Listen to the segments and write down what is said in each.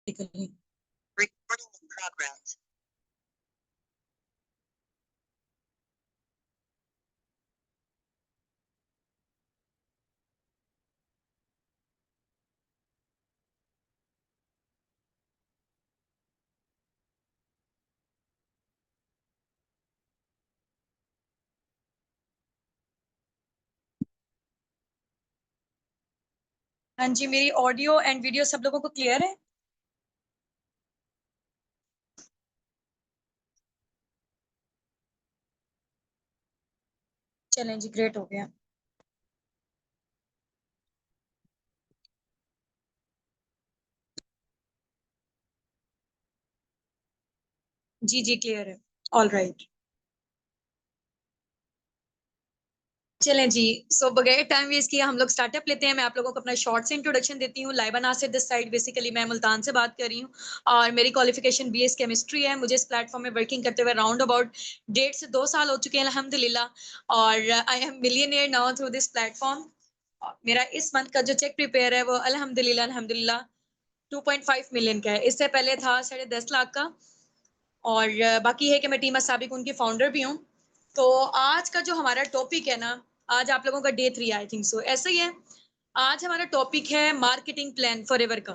Recording in progress. हाँ जी, मेरी audio and video सब लोगों को क्लियर है? चलें जी, ग्रेट हो गया। जी जी, क्लियर है। All right. चलें जी, सो बगैर टाइम वेस्ट किए हम लोग स्टार्टअप लेते हैं। मैं आप लोगों को अपना शॉर्ट से इंट्रोडक्शन देती हूँ। Laiba Nasir this side, basically मैं मुल्तान से बात कर रही हूँ और मेरी क्वालिफिकेशन बीएस केमिस्ट्री है। मुझे इस प्लेटफॉर्म में वर्किंग करते हुए राउंड अबाउट 1.5 से 2 साल हो चुके हैं अल्हम्दुलिल्लाह, और I am millionaire now through this platform. मेरा इस मंथ का जो चेक प्रिपेयर है वो अल्हम्दुलिल्लाह 2.5 मिलियन का है। इससे पहले था 10.5 लाख का। और बाकी है कि मैं टीम असाबिक उनकी फाउंडर भी हूँ। तो आज का जो हमारा टॉपिक है ना, आज आप लोगों का डे 3 आई थिंक सो, ऐसा ही है। आज हमारा टॉपिक है मार्केटिंग प्लान फॉरएवर का,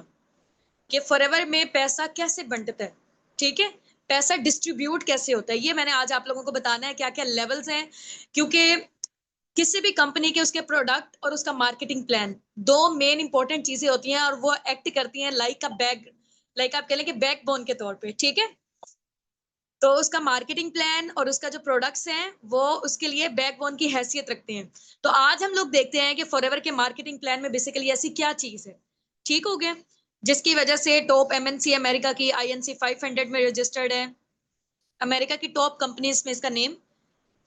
कि फॉरएवर में पैसा कैसे बंटता है, ठीक है, पैसा डिस्ट्रीब्यूट कैसे होता है, ये मैंने आज आप लोगों को बताना है, क्या क्या लेवल्स हैं। क्योंकि किसी भी कंपनी के उसके प्रोडक्ट और उसका मार्केटिंग प्लान, दो मेन इंपॉर्टेंट चीजें होती हैं और वो एक्ट करती हैं लाइक अ बैक, लाइक आप कह लें कि बैकबोन के तौर पे, ठीक है। तो उसका मार्केटिंग प्लान और उसका जो प्रोडक्ट्स हैं वो उसके लिए बैकबोन की हैसियत रखते हैं। तो आज हम लोग देखते हैं कि फॉरएवर के मार्केटिंग प्लान में बेसिकली ऐसी क्या चीज है, ठीक हो गया, जिसकी वजह से टॉप एमएनसी अमेरिका की आईएनसी 500 में रजिस्टर्ड है, अमेरिका की टॉप कंपनीज में इसका नेम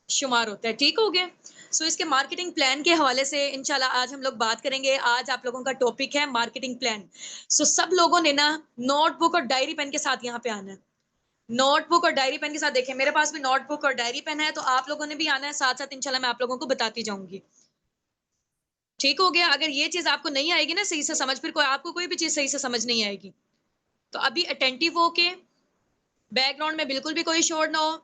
शुमार होता है, ठीक हो गया। सो इसके मार्केटिंग प्लान के हवाले से इंशाल्लाह आज हम लोग बात करेंगे। आज आप लोगों का टॉपिक है मार्केटिंग प्लान। सो सब लोगों ने ना नोटबुक और डायरी पेन के साथ यहाँ पे आना है। नोटबुक और डायरी पेन के साथ, देखें मेरे पास भी नोटबुक और डायरी पेन है, तो आप लोगों ने भी आना है साथ साथ, इंशाल्लाह मैं आप लोगों को बताती जाऊंगी, ठीक हो गया। अगर ये चीज आपको नहीं आएगी ना सही से समझ, फिर कोई आपको कोई भी चीज सही से समझ नहीं आएगी, तो अभी अटेंटिव होके, बैकग्राउंड में बिल्कुल भी कोई शोर ना हो,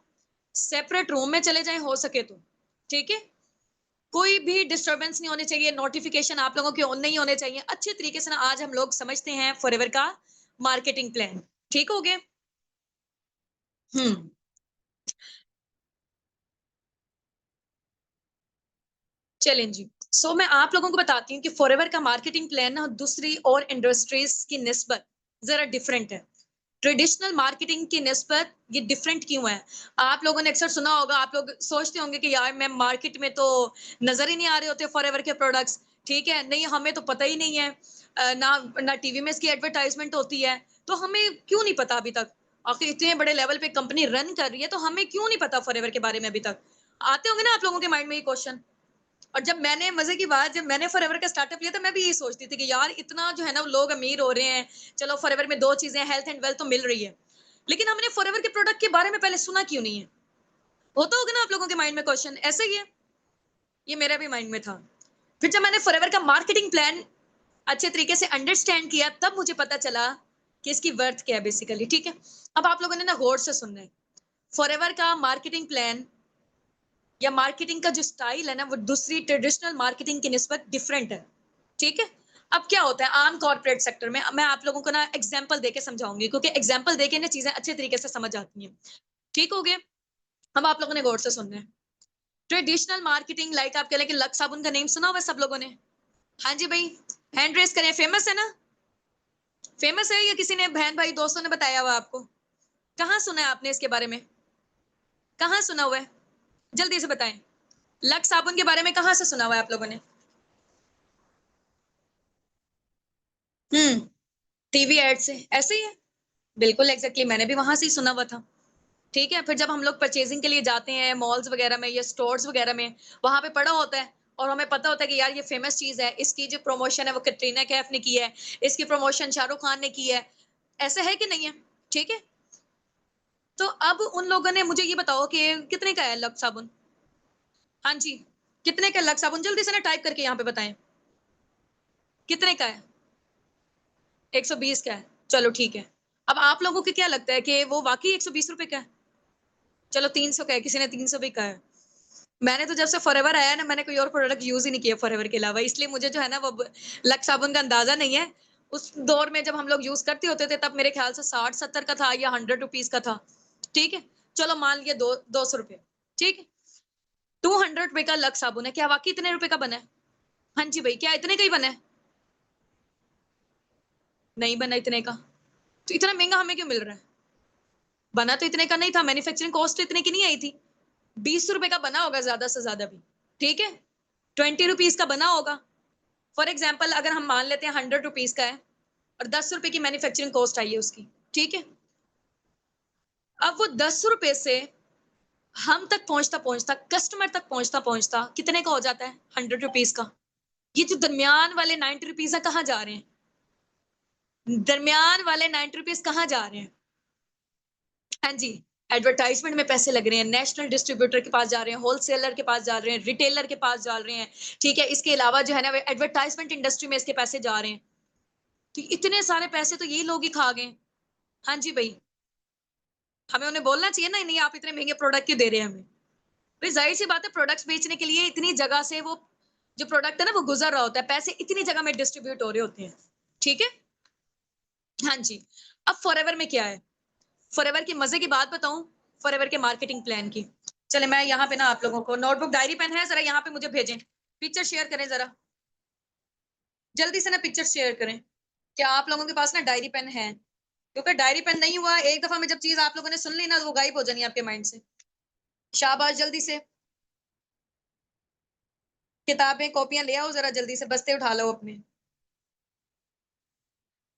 सेपरेट रूम में चले जाएं हो सके तो, ठीक है। कोई भी डिस्टरबेंस नहीं होनी चाहिए, नोटिफिकेशन आप लोगों के ऑन नहीं होने चाहिए। अच्छे तरीके से ना आज हम लोग समझते हैं फॉरएवर का मार्केटिंग प्लान, ठीक हो गया। हम्म चलें जी। मैं आप लोगों को बताती हूँ कि फॉरएवर का मार्केटिंग प्लान ना दूसरी और इंडस्ट्रीज की निस्बत जरा डिफरेंट है। ट्रेडिशनल मार्केटिंग की निस्बत ये डिफरेंट क्यों है? आप लोगों ने अक्सर सुना होगा, आप लोग सोचते होंगे कि यार मैं मार्केट में तो नजर ही नहीं आ रहे होते फॉरएवर के प्रोडक्ट्स, ठीक है, नहीं हमें तो पता ही नहीं है, ना ना टीवी में इसकी एडवर्टाइजमेंट होती है, तो हमें क्यों नहीं पता अभी तक? आखिर इतने बड़े लेवल पे कंपनी रन कर रही है, तो हमें क्यों नहीं पता फॉरएवर के बारे में अभी तक? आते होंगे ना आप लोगों के माइंड में ये क्वेश्चन। और जब मैंने, मजे की बात, जब मैंने फॉरएवर का स्टार्टअप लिया था, मैं भी यही सोचती थी कि यार इतना जो है ना लोग अमीर हो रहे हैं, चलो फॉरएवर में दो चीजें, हेल्थ एंड वेल्थ तो मिल रही है, लेकिन हमने फॉरएवर के प्रोडक्ट के बारे में पहले सुना क्यों नहीं है? होता होगा ना आप लोगों के माइंड में क्वेश्चन, ऐसा ही है, ये मेरा भी माइंड में था। फिर जब मैंने फॉरएवर का मार्केटिंग प्लान अच्छे तरीके से अंडरस्टैंड किया, तब मुझे पता चला कि इसकी वर्थ क्या है बेसिकली, ठीक है। अब आप लोगों ने ना गौर से सुनना है, फॉरएवर का मार्केटिंग प्लान या मार्केटिंग का जो स्टाइल है ना, वो दूसरी ट्रेडिशनल मार्केटिंग की निस्बत डिफरेंट है, ठीक है। अब क्या होता है आम कॉर्पोरेट सेक्टर में, मैं आप लोगों को ना एग्जांपल देके समझाऊंगी, क्योंकि एग्जांपल देके ना चीजें अच्छे तरीके से समझ आती हैं, ठीक हो गया। अब आप लोगों ने गौर से सुनना है। ट्रेडिशनल मार्केटिंग, लाइक आप कह लें कि लक्स साबुन का नेम सुना हुआ सब लोगों ने? हाँ जी भाई, हैंड रेस करें, फेमस है ना? फेमस है या किसी ने बहन भाई दोस्तों ने बताया हुआ आपको? कहाँ सुना है आपने इसके बारे में? कहाँ सुना हुआ है? जल्दी से बताएं, लक्स साबुन के बारे में कहाँ से सुना हुआ है आप लोगों ने? टीवी एड से, ऐसे ही है, बिल्कुल एग्जैक्टली, मैंने भी वहां से ही सुना हुआ था, ठीक है। फिर जब हम लोग परचेजिंग के लिए जाते हैं मॉल्स वगैरह में या स्टोर्स वगैरह में, वहां पे पड़ा होता है और हमें पता होता है कि यार ये फेमस चीज है, इसकी जो प्रमोशन है वो कैटरीना कैफ ने की है, इसकी प्रमोशन शाहरुख खान ने की है, ऐसा है कि नहीं है, ठीक है। तो अब उन लोगों ने मुझे ये बताओ कि कितने का है लक्स साबुन? हाँ जी, कितने का लक्स साबुन? जल्दी से ना टाइप करके यहाँ पे बताएं, कितने का है? 120 का है, चलो ठीक है। अब आप लोगों को क्या लगता है कि वो वाकई 120 रुपए का है? चलो 300 का है, किसी ने 300 भी कहा है। मैंने तो जब से फॉरएवर आया है ना, मैंने कोई और प्रोडक्ट यूज ही नहीं किया फॉरएवर के अलावा, इसलिए मुझे जो है ना वो लक्स साबुन का अंदाजा नहीं है। उस दौर में जब हम लोग यूज करते होते थे तब मेरे ख्याल से 60-70 का था या 100 रुपीज का था। ठीक है, चलो मान लिया 200 रुपए। ठीक है, 200 रुपए का लक्स साबुन है, क्या वाकई इतने रुपए का बना है? हाँ जी भाई, क्या इतने का ही बना है? नहीं बना इतने का। तो इतना महंगा हमें क्यों मिल रहा है? बना तो इतने का नहीं था, मैन्युफैक्चरिंग कॉस्ट तो इतने की नहीं आई थी। 20 रुपए का बना होगा ज्यादा से ज्यादा भी। ठीक है, 20 रुपीज का बना होगा। फॉर एग्जाम्पल अगर हम मान लेते हैं 100 रुपीज का है और 10 रुपए की मैन्युफैक्चरिंग कॉस्ट आई है उसकी। ठीक है, अब वो 10 रुपए से हम तक पहुंचता पहुंचता, कस्टमर तक पहुंचता पहुंचता कितने का हो जाता है? 100 रुपीज का। ये जो दरमियान वाले 90 रुपीज है कहाँ जा रहे हैं? दरमियान वाले 90 रुपीज कहाँ जा रहे हैं? हाँ जी, एडवर्टाइजमेंट में पैसे लग रहे हैं, नेशनल डिस्ट्रीब्यूटर के पास जा रहे हैं, होलसेलर के पास जा रहे हैं, रिटेलर के पास जा रहे हैं। ठीक है, इसके अलावा जो है ना एडवर्टाइजमेंट इंडस्ट्री में इसके पैसे जा रहे हैं। तो इतने सारे पैसे तो ये लोग ही खा गए। हाँ जी भाई, हमें उन्हें बोलना चाहिए ना, नहीं आप इतने महंगे प्रोडक्ट क्यों दे रहे हैं हमें? भाई जाहिर सी बात है, प्रोडक्ट्स बेचने के लिए इतनी जगह से वो जो प्रोडक्ट है ना वो गुजर रहा होता है, पैसे इतनी जगह में डिस्ट्रीब्यूट हो रहे होते हैं। ठीक है, हाँ जी। अब फॉरएवर में क्या है? फॉरएवर की मजे की बात बताऊं, फॉरएवर के मार्केटिंग प्लान की। चले मैं यहाँ पे ना आप लोगों को नोटबुक डायरी पेन है, जरा यहाँ पे मुझे भेजें, पिक्चर शेयर करें जरा, जल्दी से ना पिक्चर शेयर करें। क्या आप लोगों के पास ना डायरी पेन है? क्योंकि डायरी पेन नहीं हुआ, एक दफा में जब चीज आप लोगों ने सुन ली ना तो वो गायब हो जानी है आपके माइंड से। शाबाश, जल्दी से किताबें कॉपियां ले आओ, जरा जल्दी से बस्ते उठा लो अपने।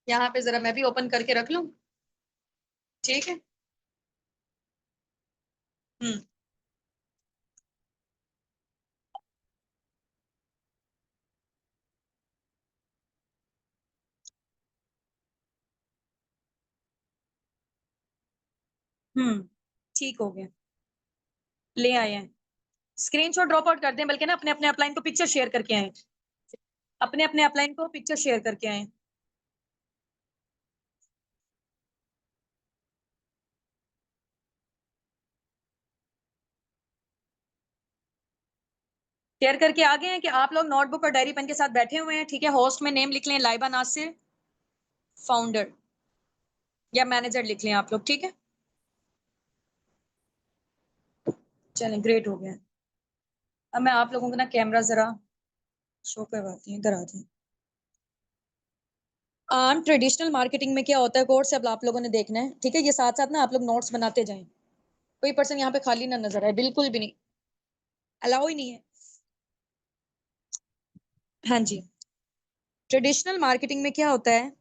यहाँ पे जरा मैं भी ओपन करके रख लूं। ठीक है। हम्म। हम्म। ठीक हो गया, ले आए हैं। स्क्रीनशॉट ड्रॉप आउट कर दें, बल्कि ना अपने अपने अपलाइन को पिक्चर शेयर करके आए, अपने अपने अपलाइन को पिक्चर शेयर करके आए। शेयर करके आ गए हैं कि आप लोग नोटबुक और डायरी पेन के साथ बैठे हुए हैं। ठीक है, होस्ट में नेम लिख लें लाइबा नासिर, फाउंडर या मैनेजर लिख लें आप लोग। ठीक है, चलें ग्रेट हो गया। अब मैं आप लोगों को ना कैमरा जरा शो करवाती हूँ, इधर आ जाए। ट्रेडिशनल मार्केटिंग में क्या होता है, कोर्स अब आप लोगों ने देखना है। ठीक है, ये साथ साथ ना आप लोग नोट्स बनाते जाएं। कोई पर्सन यहाँ पे खाली ना नजर आए, बिल्कुल भी नहीं, अलाउ ही नहीं है। हाँ जी, ट्रेडिशनल मार्केटिंग में क्या होता है,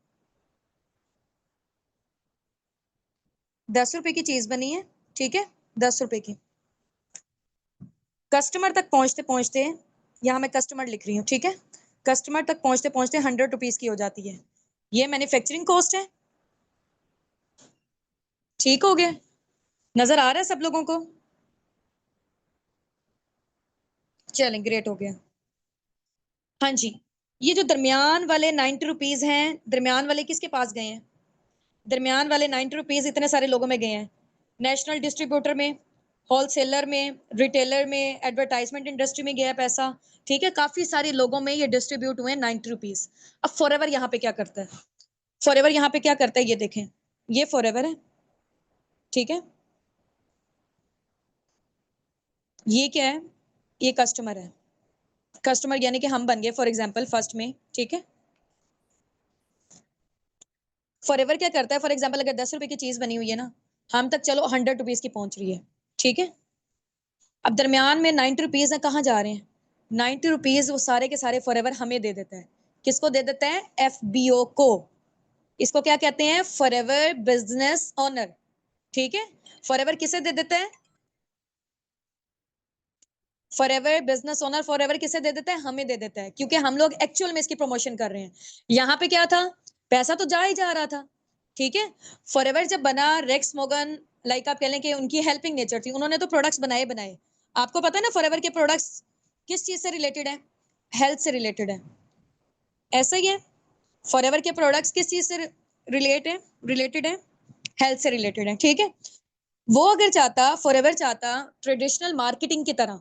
10 रुपए की चीज बनी है। ठीक है, 10 रुपए की, कस्टमर तक पहुंचते पहुंचते, यहाँ मैं कस्टमर लिख रही हूँ। ठीक है, कस्टमर तक पहुंचते पहुंचते 100 रुपीज की हो जाती है। ये मैन्युफैक्चरिंग कॉस्ट है। ठीक हो गया, नजर आ रहा है सब लोगों को? चलें ग्रेट हो गया। हाँ जी, ये जो दरमियान वाले 90 रुपीज हैं, दरमियान वाले किसके पास गए हैं? दरमियान वाले 90 रुपीज इतने सारे लोगों में गए हैं, नेशनल डिस्ट्रीब्यूटर में, होलसेलर में, रिटेलर में, एडवर्टाइजमेंट इंडस्ट्री में गया पैसा। ठीक है, काफी सारे लोगों में ये डिस्ट्रीब्यूट हुए 90 रुपीज। अब फॉरएवर यहाँ पे क्या करता है? फॉरएवर यहाँ पे क्या करता है ये देखें, ये फॉरएवर है। ठीक है, ये क्या है? ये कस्टमर है। कस्टमर यानी कि हम बन गए फॉर एग्जाम्पल फर्स्ट में। ठीक है, फॉरएवर क्या करता है, फॉर एग्जाम्पल अगर 10 रुपए की चीज बनी हुई है ना, हम तक चलो 100 रुपीज की पहुंच रही है। ठीक है, अब दरमियान में 90 रुपीज है, कहाँ जा रहे हैं? 90 रुपीज वो सारे के सारे फॉरएवर हमें दे देता है। किसको दे देता है? एफबीओ को। इसको क्या कहते हैं? Forever business owner. ठीक है, फॉरएवर किसे दे देता है? फॉरएवर बिजनेस ओनर फॉरएवर किसे दे देता है? हमें दे देता है, क्योंकि हम लोग एक्चुअल में इसकी प्रमोशन कर रहे हैं। यहाँ पे क्या था, पैसा तो जा ही जा रहा था। ठीक है, फॉरएवर जब बना, रेक्स मोगन, लाइक आप कह लें कि उनकी हेल्पिंग नेचर थी, उन्होंने तो प्रोडक्ट्स बनाए बनाए। आपको पता है ना फॉरएवर के प्रोडक्ट्स किस चीज से रिलेटेड है? हेल्थ से रिलेटेड है। ऐसा ही है, फॉरएवर के प्रोडक्ट्स किस चीज से रिलेटेड है, हेल्थ से रिलेटेड है, ठीक है। वो अगर चाहता, फॉरएवर चाहता ट्रेडिशनल मार्केटिंग की तरह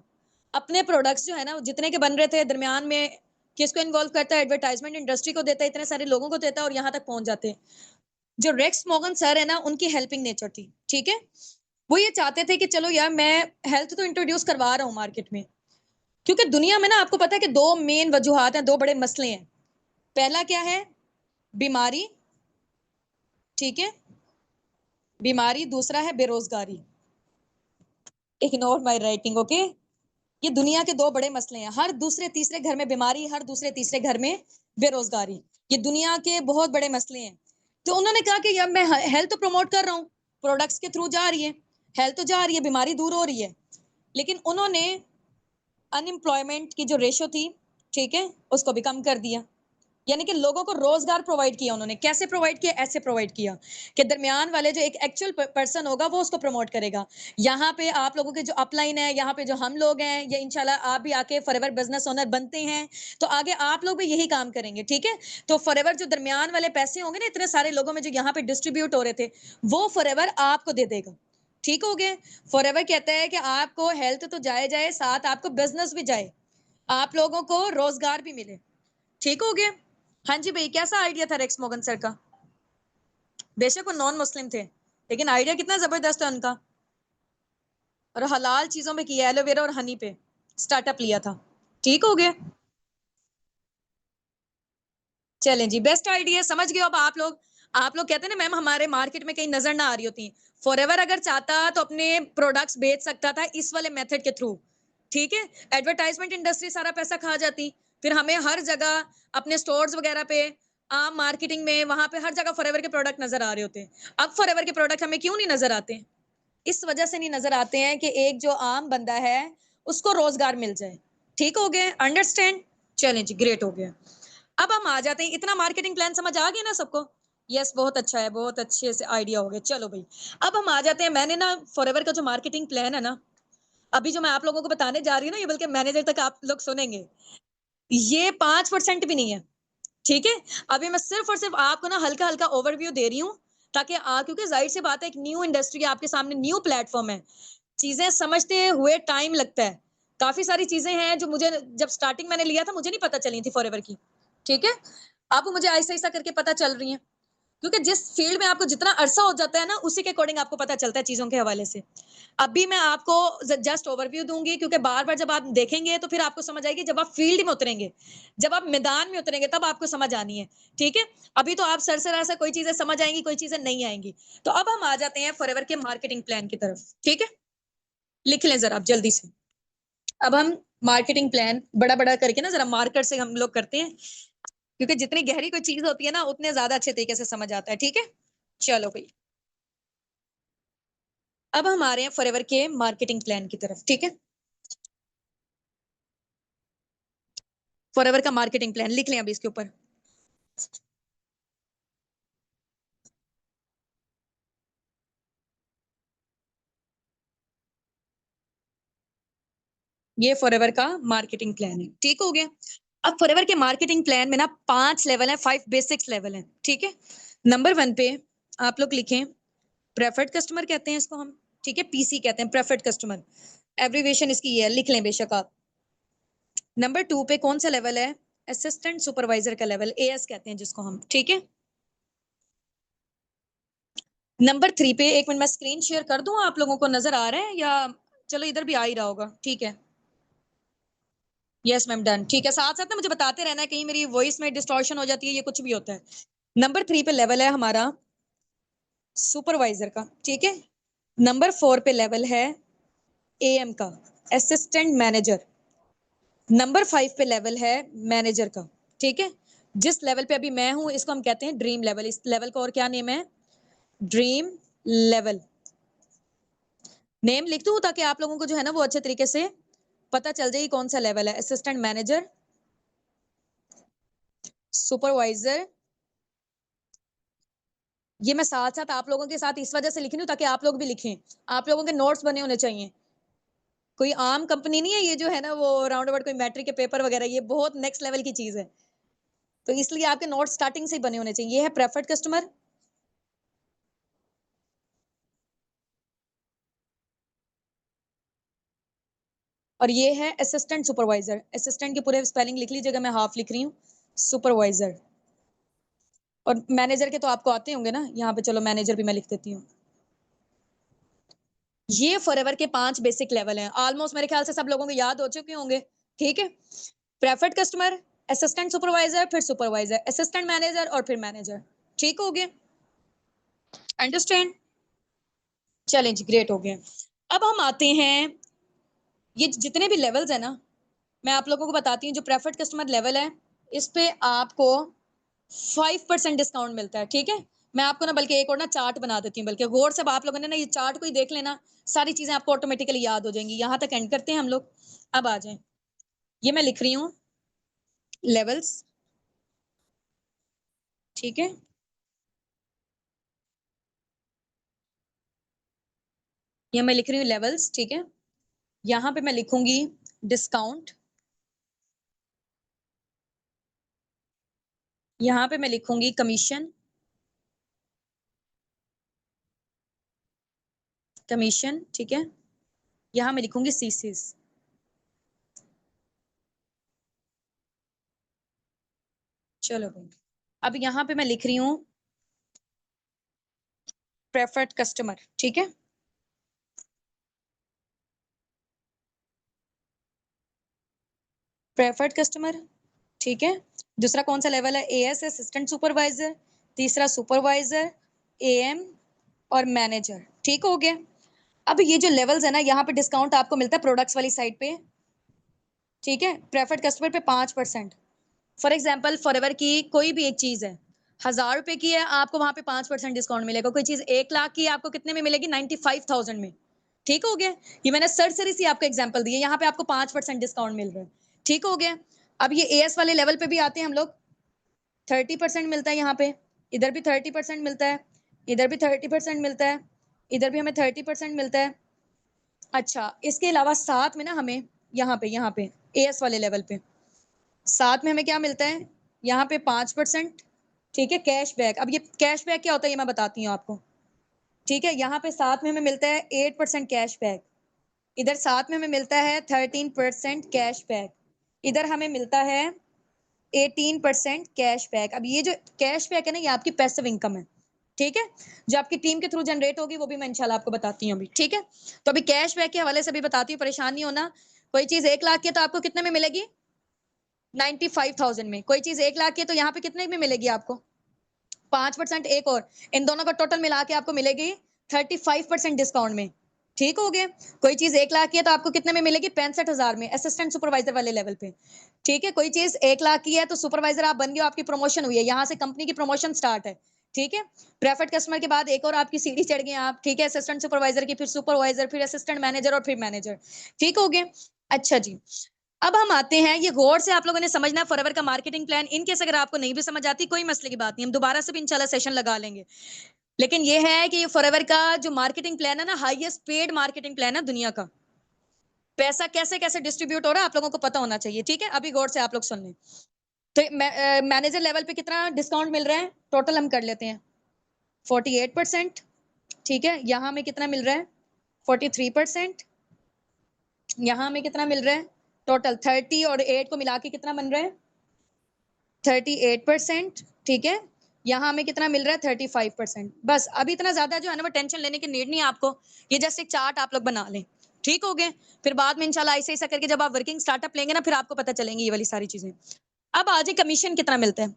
अपने प्रोडक्ट्स जो है ना जितने के बन रहे थे दरमियान में किसको इन्वॉल्व करता है, एडवर्टाइजमेंट इंडस्ट्री को देता है, इतने सारे लोगों को देता है और यहाँ तक पहुंच जाते हैं। जो रेक्स मॉर्गन सर है ना उनकी हेल्पिंग नेचर थी, ठीक है। वो ये चाहते थे कि चलो यार मैं हेल्थ तो इंट्रोड्यूस करवा रहा हूँ मार्केट में, क्योंकि दुनिया में ना आपको पता है कि दो मेन वजूहात हैं, दो बड़े मसले हैं। पहला क्या है, बीमारी, ठीक है, बीमारी, दूसरा है बेरोजगारी। Ignore my writing, okay. ये दुनिया के दो बड़े मसले हैं, हर दूसरे तीसरे घर में बीमारी, हर दूसरे तीसरे घर में बेरोजगारी। ये दुनिया के बहुत बड़े मसले हैं। तो उन्होंने कहा कि यार मैं हेल्थ तो प्रमोट कर रहा हूँ, प्रोडक्ट्स के थ्रू जा रही है, हेल्थ तो जा रही है, बीमारी दूर हो रही है, लेकिन उन्होंने अनएम्प्लॉयमेंट की जो रेशो थी, ठीक है, उसको भी कम कर दिया। यानी कि लोगों को रोजगार प्रोवाइड किया उन्होंने। कैसे प्रोवाइड किया, ऐसे प्रोवाइड किया कि दरमियान वाले जो एक एक्चुअल पर्सन होगा वो उसको प्रमोट करेगा। यहाँ पे आप लोगों के जो अपलाइन है, यहाँ पे जो हम लोग हैं, ये इंशाल्लाह आप भी आके फॉरएवर बिजनेस ओनर बनते हैं तो आगे आप लोग भी यही काम करेंगे, ठीक है। तो फॉरएवर जो दरमियान वाले पैसे होंगे ना इतने सारे लोगों में जो यहाँ पे डिस्ट्रीब्यूट हो रहे थे, वो फॉरएवर आपको दे देगा, ठीक हो गया। फॉरएवर कहता है कि आपको हेल्थ तो जाए जाए, साथ आपको बिजनेस भी जाए, आप लोगों को रोजगार भी मिले, ठीक हो गया। हाँ जी भाई, कैसा आइडिया था रेक्स मॉर्गन सर का। बेशक वो नॉन मुस्लिम थे, लेकिन आइडिया कितना जबरदस्त है उनका। और हलाल चीजों में किया, एलोवेरा और हनी पे स्टार्टअप लिया था, ठीक हो गया। चलें जी, बेस्ट आइडिया समझ गए अब आप लोग। आप लोग कहते हैं ना मैम हमारे मार्केट में कहीं नजर ना आ रही होती। फॉरएवर अगर चाहता तो अपने प्रोडक्ट्स बेच सकता था इस वाले मेथड के थ्रू, ठीक है। एडवर्टाइजमेंट इंडस्ट्री सारा पैसा खा जाती, फिर हमें हर जगह अपने स्टोर्स वगैरह पे, आम मार्केटिंग में, वहां पे हर जगह फॉरएवर के प्रोडक्ट नजर आ रहे होते। अब फॉरएवर के प्रोडक्ट हमें क्यों नहीं नजर आते, इस वजह से नहीं नजर आते हैं कि एक जो आम बंदा है उसको रोजगार मिल जाए, ठीक हो गया, अंडरस्टैंड। चलें जी, ग्रेट हो गया। अब हम आ जाते हैं, इतना मार्केटिंग प्लान समझ आ गया ना सबको। यस, बहुत अच्छा है, बहुत अच्छे से आइडिया हो गया। चलो भाई, अब हम आ जाते हैं, मैंने ना फॉरएवर का जो मार्केटिंग प्लान है ना, अभी जो मैं आप लोगों को बताने जा रही हूँ ना, ये बल्कि मैनेजर तक आप लोग सुनेंगे, ये 5% भी नहीं है, ठीक है। अभी मैं सिर्फ और सिर्फ आपको ना हल्का हल्का ओवरव्यू दे रही हूँ, ताकि क्योंकि जाहिर सी बात है एक न्यू इंडस्ट्री आपके सामने, न्यू प्लेटफॉर्म है, चीजें समझते हुए टाइम लगता है। काफी सारी चीजें हैं जो मुझे जब स्टार्टिंग मैंने लिया था मुझे नहीं पता चली थी फॉरएवर की, ठीक है। अब मुझे ऐसा ऐसा करके पता चल रही है, क्योंकि जिस फील्ड में आपको जितना अरसा हो जाता है ना उसी के अकॉर्डिंग आपको पता चलता है चीजों के हवाले से। अभी मैं आपको जस्ट ओवरव्यू दूंगी, क्योंकि बार बार जब आप देखेंगे तो फिर आपको समझ आएगी, जब आप फील्ड में उतरेंगे, जब आप मैदान में उतरेंगे तब आपको समझ आनी है, ठीक है। अभी तो आप सरसरा से कोई चीजें समझ आएंगी, कोई चीजें नहीं आएंगी। तो अब हम आ जाते हैं फॉरएवर के मार्केटिंग प्लान की तरफ, ठीक है। लिख लें जरा आप जल्दी से। अब हम मार्केटिंग प्लान बड़ा बड़ा करके ना जरा मार्कर से हम लोग करते हैं, क्योंकि जितनी गहरी कोई चीज होती है ना उतने ज्यादा अच्छे तरीके से समझ आता है, ठीक है। चलो भाई, अब हम आ रहे हैं फॉरएवर के मार्केटिंग प्लान की तरफ, ठीक है। फॉरएवर का मार्केटिंग प्लान लिख लें अभी इसके ऊपर। ये फॉरएवर का मार्केटिंग प्लान है, ठीक हो गया। अब फॉरएवर के मार्केटिंग प्लान में ना 5 लेवल है, 5 बेसिक्स लेवल है, ठीक है। नंबर 1 पे आप लोग लिखें, प्रेफर्ड कस्टमर कहते हैं इसको हम, ठीक है, पीसी कहते हैं, प्रेफर्ड कस्टमर, एब्रीविएशन इसकी ये है, लिख लें बेशक आप। नंबर 2 पे कौन सा लेवल है, असिस्टेंट सुपरवाइजर का लेवल, एएस कहते हैं जिसको हम, ठीक है। नंबर 3 पे, एक मिनट मैं स्क्रीन शेयर कर दूं, आप लोगों को नजर आ रहा है या, चलो इधर भी आ ही रहा होगा, ठीक है। यस मैम, डन, ठीक है। साथ साथ ना मुझे बताते रहना है, कहीं मेरी वॉइस में डिस्टॉर्शन हो जाती है, ये कुछ भी होता है। नंबर 3 पे लेवल है हमारा सुपरवाइजर का, ठीक है। नंबर 4 पे लेवल है एएम का, असिस्टेंट मैनेजर। नंबर 5 पे लेवल है मैनेजर का, ठीक है। जिस लेवल पे अभी मैं हूं इसको हम कहते हैं ड्रीम लेवल। इस लेवल का और क्या नेम है, ड्रीम लेवल। नेम लिख दूं ताकि आप लोगों को जो है ना वो अच्छे तरीके से पता चल जाए कौन सा लेवल है, असिस्टेंट मैनेजर, सुपरवाइजर। ये मैं साथ साथ आप लोगों के साथ इस वजह से लिख रही हूँ ताकि आप लोग भी लिखें, आप लोगों के नोट्स बने होने चाहिए। कोई आम कंपनी नहीं है ये जो है ना वो राउंड अबाउट कोई मैट्रिक के पेपर वगैरह, ये बहुत नेक्स्ट लेवल की चीज है। तो इसलिए आपके नोट्स स्टार्टिंग से ही बने होने चाहिए। ये है प्रेफर्ड कस्टमर, और ये है असिस्टेंट सुपरवाइजर। असिस्टेंट के पूरे स्पेलिंग लिख लीजिएगा, मैं हाफ लिख रही हूँ, सुपरवाइजर। और मैनेजर के तो आपको आते होंगे ना, यहाँ पे चलो मैनेजर भी मैं लिख देती हूँ। ये फॉरएवर के 5 बेसिक लेवल हैं, ऑलमोस्ट मेरे ख्याल से सब लोगों को याद हो चुके होंगे। ठीक है, प्रेफर्ड कस्टमर, असिस्टेंट सुपरवाइजर, फिर सुपरवाइजर, असिस्टेंट मैनेजर और फिर मैनेजर। ठीक हो गया, अंडरस्टैंड? चलें जी, ग्रेट हो गया। अब हम आते हैं, ये जितने भी लेवल्स है ना, मैं आप लोगों को बताती हूँ। जो प्रेफर्ड कस्टमर लेवल है, इस पे आपको 5% डिस्काउंट मिलता है। ठीक है, मैं आपको ना बल्कि एक और ना चार्ट बना देती हूँ, बल्कि गौर से आप लोगों ने ना ये चार्ट को ही देख लेना, सारी चीजें आपको ऑटोमेटिकली याद हो जाएंगी। यहाँ तक एंड करते हैं हम लोग। अब आ जाए, ये मैं लिख रही हूँ लेवल्स। ठीक है, ये मैं लिख रही हूँ लेवल्स। ठीक है, यहाँ पे मैं लिखूंगी डिस्काउंट, यहाँ पे मैं लिखूंगी कमीशन, कमीशन। ठीक है, यहाँ मैं लिखूंगी सीसीस। चलो भाई, अब यहाँ पे मैं लिख रही हूँ प्रेफर्ड कस्टमर। ठीक है, प्रेफर्ड कस्टमर। ठीक है, दूसरा कौन सा लेवल है? As, assistant supervisor. तीसरा सुपरवाइजर, एएम और मैनेजर। ठीक हो गया। अब ये जो लेवल्स है ना, यहाँ पे डिस्काउंट आपको मिलता है प्रोडक्ट्स वाली साइड पे। ठीक है, प्रेफर्ड कस्टमर पे 5%। फॉर एग्जाम्पल फॉरएवर की कोई भी एक चीज है, 1000 रुपए की है, आपको वहां पे 5% डिस्काउंट मिलेगा। कोई चीज 1 लाख की है, आपको कितने में मिलेगी? 95,000 में। ठीक हो गया, ये मैंने सरसरी सी आपको एग्जाम्पल दी है, यहाँ पे आपको 5% डिस्काउंट मिल रहा है। ठीक हो गया। अब ये एएस वाले लेवल पे भी आते हैं हम लोग, 30% मिलता है यहाँ पे, इधर भी 30% मिलता है, इधर भी 30% मिलता है, इधर भी हमें 30% मिलता है। अच्छा, इसके अलावा साथ में ना हमें यहाँ पे एएस वाले लेवल पे साथ में हमें क्या मिलता है? यहाँ पे 5%। ठीक है, कैशबैक। अब ये कैशबैक क्या होता है ये मैं बताती हूँ आपको। ठीक है, यहाँ पे साथ में हमें मिलता है 8% कैशबैक, इधर साथ में हमें मिलता है 13% कैशबैक, इधर हमें मिलता है 18% कैशबैक। अब ये जो कैशबैक है ना, ये आपकी पैसिव इनकम है। ठीक है, जो आपकी टीम के थ्रू जनरेट होगी वो भी मैं इंशाल्लाह आपको बताती हूँ अभी। ठीक है, तो अभी कैशबैक के हवाले से भी बताती हूँ, परेशान नहीं होना। कोई चीज 1 लाख की है तो आपको कितने में मिलेगी? 95,000 में। कोई चीज 1 लाख की है तो यहाँ पे कितने में मिलेगी आपको? 5%। एक और, इन दोनों का टोटल मिला के आपको मिलेगी 35% डिस्काउंट में। ठीक हो गया। कोई चीज 1 लाख की है तो आपको कितने में मिलेगी? 65,000 में, असिस्टेंट सुपरवाइजर वाले लेवल पे। ठीक है, कोई चीज 1 लाख की है तो सुपरवाइजर आप बन गए, आपकी प्रमोशन हुई है, यहाँ से कंपनी की प्रमोशन स्टार्ट है। ठीक है, प्रेफर्ड कस्टमर के बाद एक और आपकी सीढ़ी चढ़ गए आप। ठीक है, असिस्टेंट सुपरवाइजर की, फिर सुपरवाइजर, फिर असिस्टेंट मैनेजर और फिर मैनेजर। ठीक हो गया। अच्छा जी, अब हम आते हैं, ये गौर से आप लोगों ने समझना है फॉरएवर का मार्केटिंग प्लान। इन केस अगर आपको नहीं भी समझ आती, कोई मसले की बात नहीं, हम दोबारा से भी इंशाल्लाह सेशन लगा लेंगे। लेकिन ये है कि फॉरएवर का जो मार्केटिंग प्लान है ना, हाईएस्ट पेड मार्केटिंग प्लान है दुनिया का। पैसा कैसे कैसे डिस्ट्रीब्यूट हो रहा है आप लोगों को पता होना चाहिए। ठीक है, अभी गौर से आप लोग सुन लें। तो मैनेजर लेवल पे कितना डिस्काउंट मिल रहा है? टोटल हम कर लेते हैं, 48%। ठीक है, यहाँ में कितना मिल रहा है? 43%। यहाँ में कितना मिल रहा है? टोटल 30 और 8 को मिला के कितना बन रहा है? 38%। ठीक है, यहाँ हमें कितना मिल रहा है? 35%। बस, अभी इतना ज्यादा जो है ना वो टेंशन लेने की नीड नहीं है आपको, ये जस्ट एक चार्ट आप लोग बना लें। ठीक हो गए, फिर बाद में इंशाल्लाह ऐसे ऐसा करके जब आप वर्किंग स्टार्टअप लेंगे ना, फिर आपको पता चलेंगी ये वाली सारी चीजें। अब आज कमीशन कितना मिलता है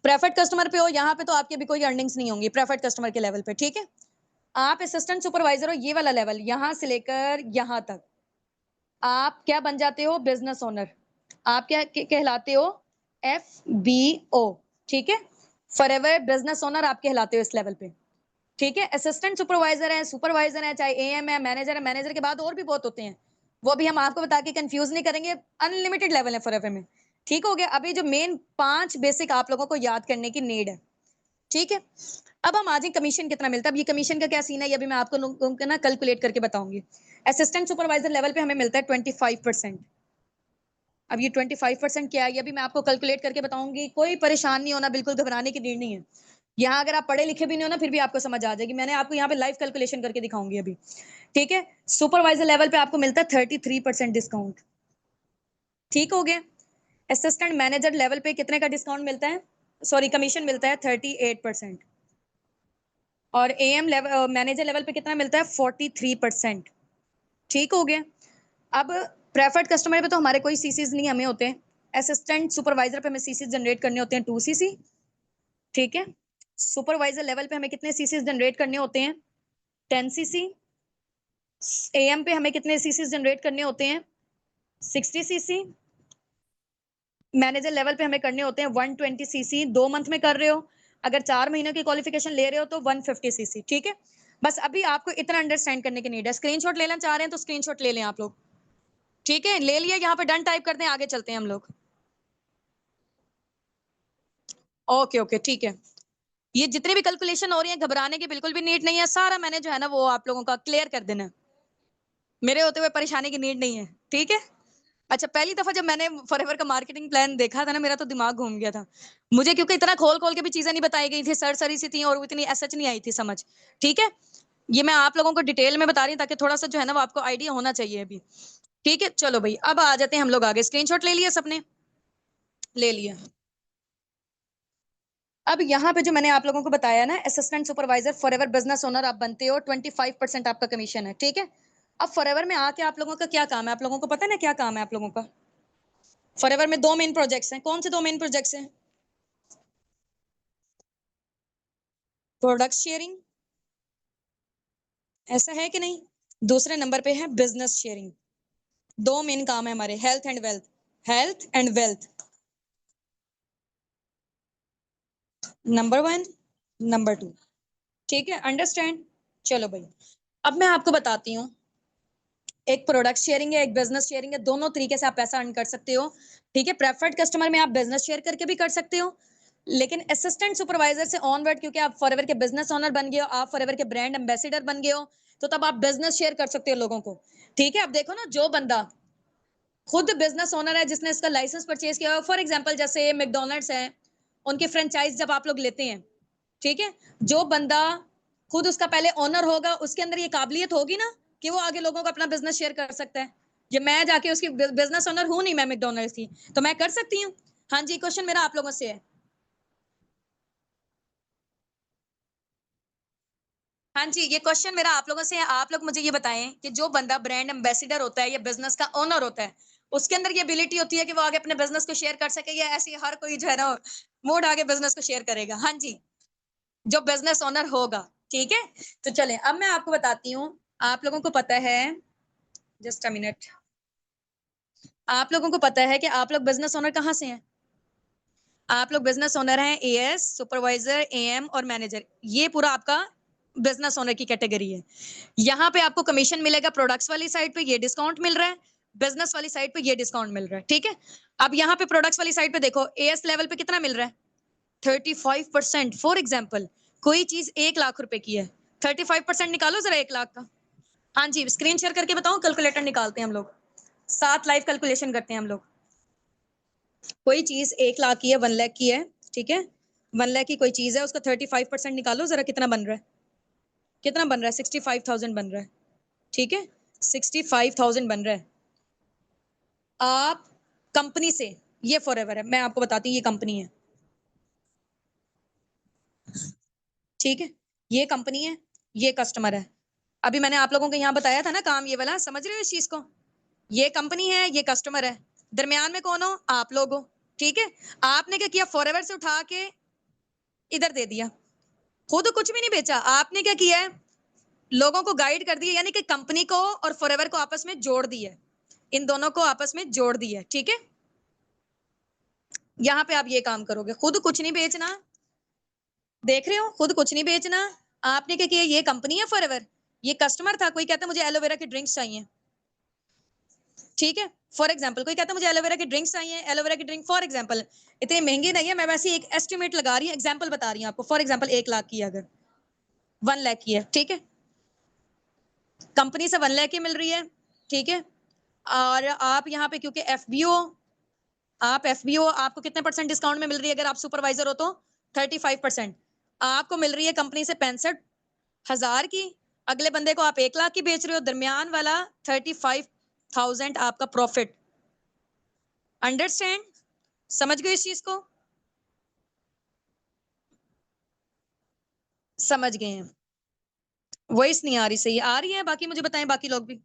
प्रेफर्ड कस्टमर पे? हो यहाँ पे तो आपकी अभी कोई अर्निंग्स नहीं होंगी प्रेफर्ड कस्टमर के लेवल पे। ठीक है, आप असिस्टेंट सुपरवाइजर हो, ये वाला लेवल यहाँ से लेकर यहाँ तक आप क्या बन जाते हो? Business owner. आप क्या कहलाते हो? FBO। ठीक है, फॉरएवर बिजनेस ओनर आप कहलाते हो इस लेवल पे। ठीक है, असिस्टेंट सुपरवाइजर है, सुपरवाइजर है, चाहे एएम है, मैनेजर के बाद और भी बहुत होते हैं, वो भी हम आपको बता के कंफ्यूज नहीं करेंगे। अनलिमिटेड लेवल है फॉरएवर में। ठीक हो गया। अभी जो मेन 5 बेसिक आप लोगों को याद करने की नीड है। ठीक है, अब हम आज कमीशन कितना मिलता है। अब ये कमीशन का क्या सीन है, ये भी मैं आपको ना कैलकुलेट करके बताऊंगी। असिस्टेंट सुपरवाइजर लेवल पे हमें मिलता है 25%। अब ये 25% क्या है, ये भी मैं आपको कैलकुलेट करके बताऊंगी, कोई परेशान नहीं होना, बिल्कुल घबराने की नीड नहीं है। यहाँ अगर आप पढ़े लिखे भी नहीं हो ना, फिर भी आपको समझ आ जाएगी। मैंने आपको यहाँ पे लाइव कैलकुलेशन करके दिखाऊंगी अभी, ठीक है। सुपरवाइजर लेवल पे आपको मिलता है 33% डिस्काउंट, ठीक हो गया। असिस्टेंट मैनेजर लेवल पे कितने का डिस्काउंट मिलता है, सॉरी कमीशन मिलता है 38%। और एएम लेवल मैनेजर लेवल पे कितना मिलता है 43%, ठीक हो गया। अब प्रेफर्ड कस्टमर पे तो हमारे कोई सीसीज नहीं हमें होते हैं। असिस्टेंट सुपरवाइजर पे हमें सीसीज जनरेट करने होते हैं 2 सीसी, ठीक है। सुपरवाइजर लेवल पे हमें कितने सीसीज जनरेट करने होते हैं 10 सीसी। एएम पे हमें कितने सीसीज जनरेट करने होते हैं 60 सीसी। मैनेजर लेवल पे हमें करने होते हैं 120 सीसी। 2 मंथ में कर रहे हो, अगर 4 महीनों की क्वालिफिकेशन ले रहे हो तो 150 सीसी, ठीक है। बस अभी आपको इतना अंडरस्टैंड करने की नीड है। स्क्रीनशॉट लेना चाह रहे हैं तो स्क्रीनशॉट ले लें आप लोग, ठीक है। ले लिया, यहाँ पे डन टाइप कर दें, आगे चलते हैं हम लोग। ओके ओके, ठीक है। ये जितने भी कैलकुलेशन हो रही है, घबराने की बिल्कुल भी नीड नहीं है। सारा मैंने जो है ना वो आप लोगों का क्लियर कर देना है, मेरे होते हुए परेशानी की नीड नहीं है, ठीक है। अच्छा, पहली दफा जब मैंने फॉरएवर का मार्केटिंग प्लान देखा था ना, मेरा तो दिमाग घूम गया था मुझे, क्योंकि इतना खोल खोल के भी चीजें नहीं बताई गई थी, सर सी थी और इतनी एसएच नहीं आई थी समझ, ठीक है। ये मैं आप लोगों को डिटेल में बता रही हूँ ताकि थोड़ा सा जो है ना वो आपको आइडिया होना चाहिए अभी, ठीक है। चलो भाई, अब आ जाते हैं हम लोग आगे। स्क्रीनशॉट ले लिया सबने, ले लिया। अब यहाँ पे जो मैंने आप लोगों को बताया ना, assistant supervisor forever business owner आप बनते हो, 25% आपका कमीशन है, ठीक है। अब फॉरएवर में आके आप लोगों का क्या काम है, आप लोगों को पता है ना क्या काम है आप लोगों का। फॉरएवर में 2 मेन प्रोजेक्ट्स हैं। कौन से 2 मेन प्रोजेक्ट्स हैं? प्रोडक्ट शेयरिंग, ऐसा है कि नहीं। दूसरे नंबर पे है बिजनेस शेयरिंग। 2 मेन काम है हमारे, health and wealth, health and wealth, number 1, number 2, ठीक है। अंडरस्टैंड। चलो भाई, अब मैं आपको बताती हूँ, एक प्रोडक्ट शेयरिंग है, एक बिजनेस शेयरिंग है। दोनों तरीके से आप पैसा अर्न कर सकते हो, ठीक है। प्रेफर्ड कस्टमर में आप बिजनेस शेयर करके भी कर सकते हो, लेकिन असिस्टेंट सुपरवाइजर से ऑनवर्ड, क्योंकि आप फॉरएवर के बिजनेस ओनर बन गए हो, आप फॉरएवर के ब्रांड एम्बेसडर बन गए हो, तो तब आप बिजनेस शेयर कर सकते हो लोगों को, ठीक है। अब देखो ना, जो बंदा खुद बिजनेस ओनर है, जिसने इसका लाइसेंस परचेज किया, फॉर एग्जांपल जैसे मैकडॉनल्ड्स है, उनके फ्रेंचाइज जब आप लोग लेते हैं, ठीक है, जो बंदा खुद उसका पहले ओनर होगा, उसके अंदर ये काबिलियत होगी ना कि वो आगे लोगों को अपना बिजनेस शेयर कर सकता है। ये मैं जाके उसकी बिजनेस ओनर हूं नहीं, मैं मैकडॉनल्ड्स की, तो मैं कर सकती हूँ। हाँ जी, क्वेश्चन मेरा आप लोगों से है। हाँ जी, ये क्वेश्चन मेरा आप लोगों से है। आप लोग मुझे ये बताएं कि जो बंदा ब्रांड एम्बेसडर होता है या बिजनेस का ओनर होता है, उसके अंदर ये एबिलिटी होती है कि वो आगे अपने बिजनेस को शेयर कर सके, या ऐसे हर कोई जो है ना मूड आगे बिजनेस को शेयर करेगा? हाँ जी, जो बिजनेस ओनर होगा, ठीक है। तो चले, अब मैं आपको बताती हूँ। आप लोगों को पता है, जस्ट अ मिनट, आप लोगों को पता है कि आप लोग बिजनेस ओनर कहाँ से हैं? आप लोग बिजनेस ओनर हैं एएस, सुपरवाइजर, एएम और मैनेजर। ये पूरा आपका बिजनेस ओनर की कैटेगरी है। यहाँ पे आपको कमीशन मिलेगा, प्रोडक्ट्स वाली साइड पे ये डिस्काउंट मिल रहा है, बिजनेस वाली साइड पे ये डिस्काउंट मिल रहा है, ठीक है। अब यहाँ पे प्रोडक्ट्स वाली साइड पे देखो, एएस लेवल पे कितना मिल रहा है 35%। फॉर एग्जाम्पल, कोई चीज 1 लाख रुपए की है, 35% निकालो जरा 1 लाख का। हाँ जी, स्क्रीन शेयर करके बताओ, कैलकुलेटर निकालते हैं हम लोग, साथ लाइव कैलकुलेशन करते हैं हम लोग। कोई चीज 1 लाख की है, 1 लाख की है, ठीक है। 1 लाख की कोई चीज है, उसका 35% निकालो जरा, कितना बन रहा है, कितना बन रहा है 65,000 बन रहा है, ठीक है। 65,000 बन रहा है। आप कंपनी से, ये फॉरएवर है, मैं आपको बताती हूँ ये कंपनी है, ठीक है। ये कंपनी है, ये कस्टमर है। अभी मैंने आप लोगों को यहाँ बताया था ना काम ये वाला, समझ रहे हो इस चीज को। ये कंपनी है, ये कस्टमर है, दरमियान में कौन हो, आप लोग हो, ठीक है। आपने क्या किया, फॉरएवर से उठा के इधर दे दिया, खुद कुछ भी नहीं बेचा। आपने क्या किया है, लोगों को गाइड कर दिया, यानी कि कंपनी को और फॉरएवर को आपस में जोड़ दिया, इन दोनों को आपस में जोड़ दिया, ठीक है। यहाँ पे आप ये काम करोगे, खुद कुछ नहीं बेचना, देख रहे हो, खुद कुछ नहीं बेचना। आपने क्या किया, ये कंपनी है फॉरएवर, ये कस्टमर था। कोई कहता है मुझे एलोवेरा की ड्रिंक्स चाहिए, ठीक है। फॉर एग्जाम्पल कोई कहता है मुझे एलोवेरा की ड्रिंक्स चाहिए, एलोवेरा की ड्रिंक फॉर एग्जाम्पल इतनी महंगी नहीं है, मैं वैसे एक एस्टिमेट लगा रही हूँ, एग्जाम्पल बता रही हूँ आपको। फॉर एग्जाम्पल 1 लाख की है, अगर 1 लाख की है, ठीक है, कंपनी से 1 लाख की मिल रही है, ठीक है। और आप यहाँ पे क्योंकि एफबीओ, आप एफबीओ, आपको कितने परसेंट डिस्काउंट में मिल रही है अगर आप सुपरवाइजर हो तो 35%। आपको मिल रही है कंपनी से 65,000 की, अगले बंदे को आप 1 लाख की बेच रहे हो, दरमियान वाला 35,000 आपका प्रॉफिट। अंडरस्टैंड? समझ गए इस चीज को? समझ गए हैं। वॉइस नहीं आ रही सही, आ रही है? बाकी मुझे बताएं, बाकी लोग भी।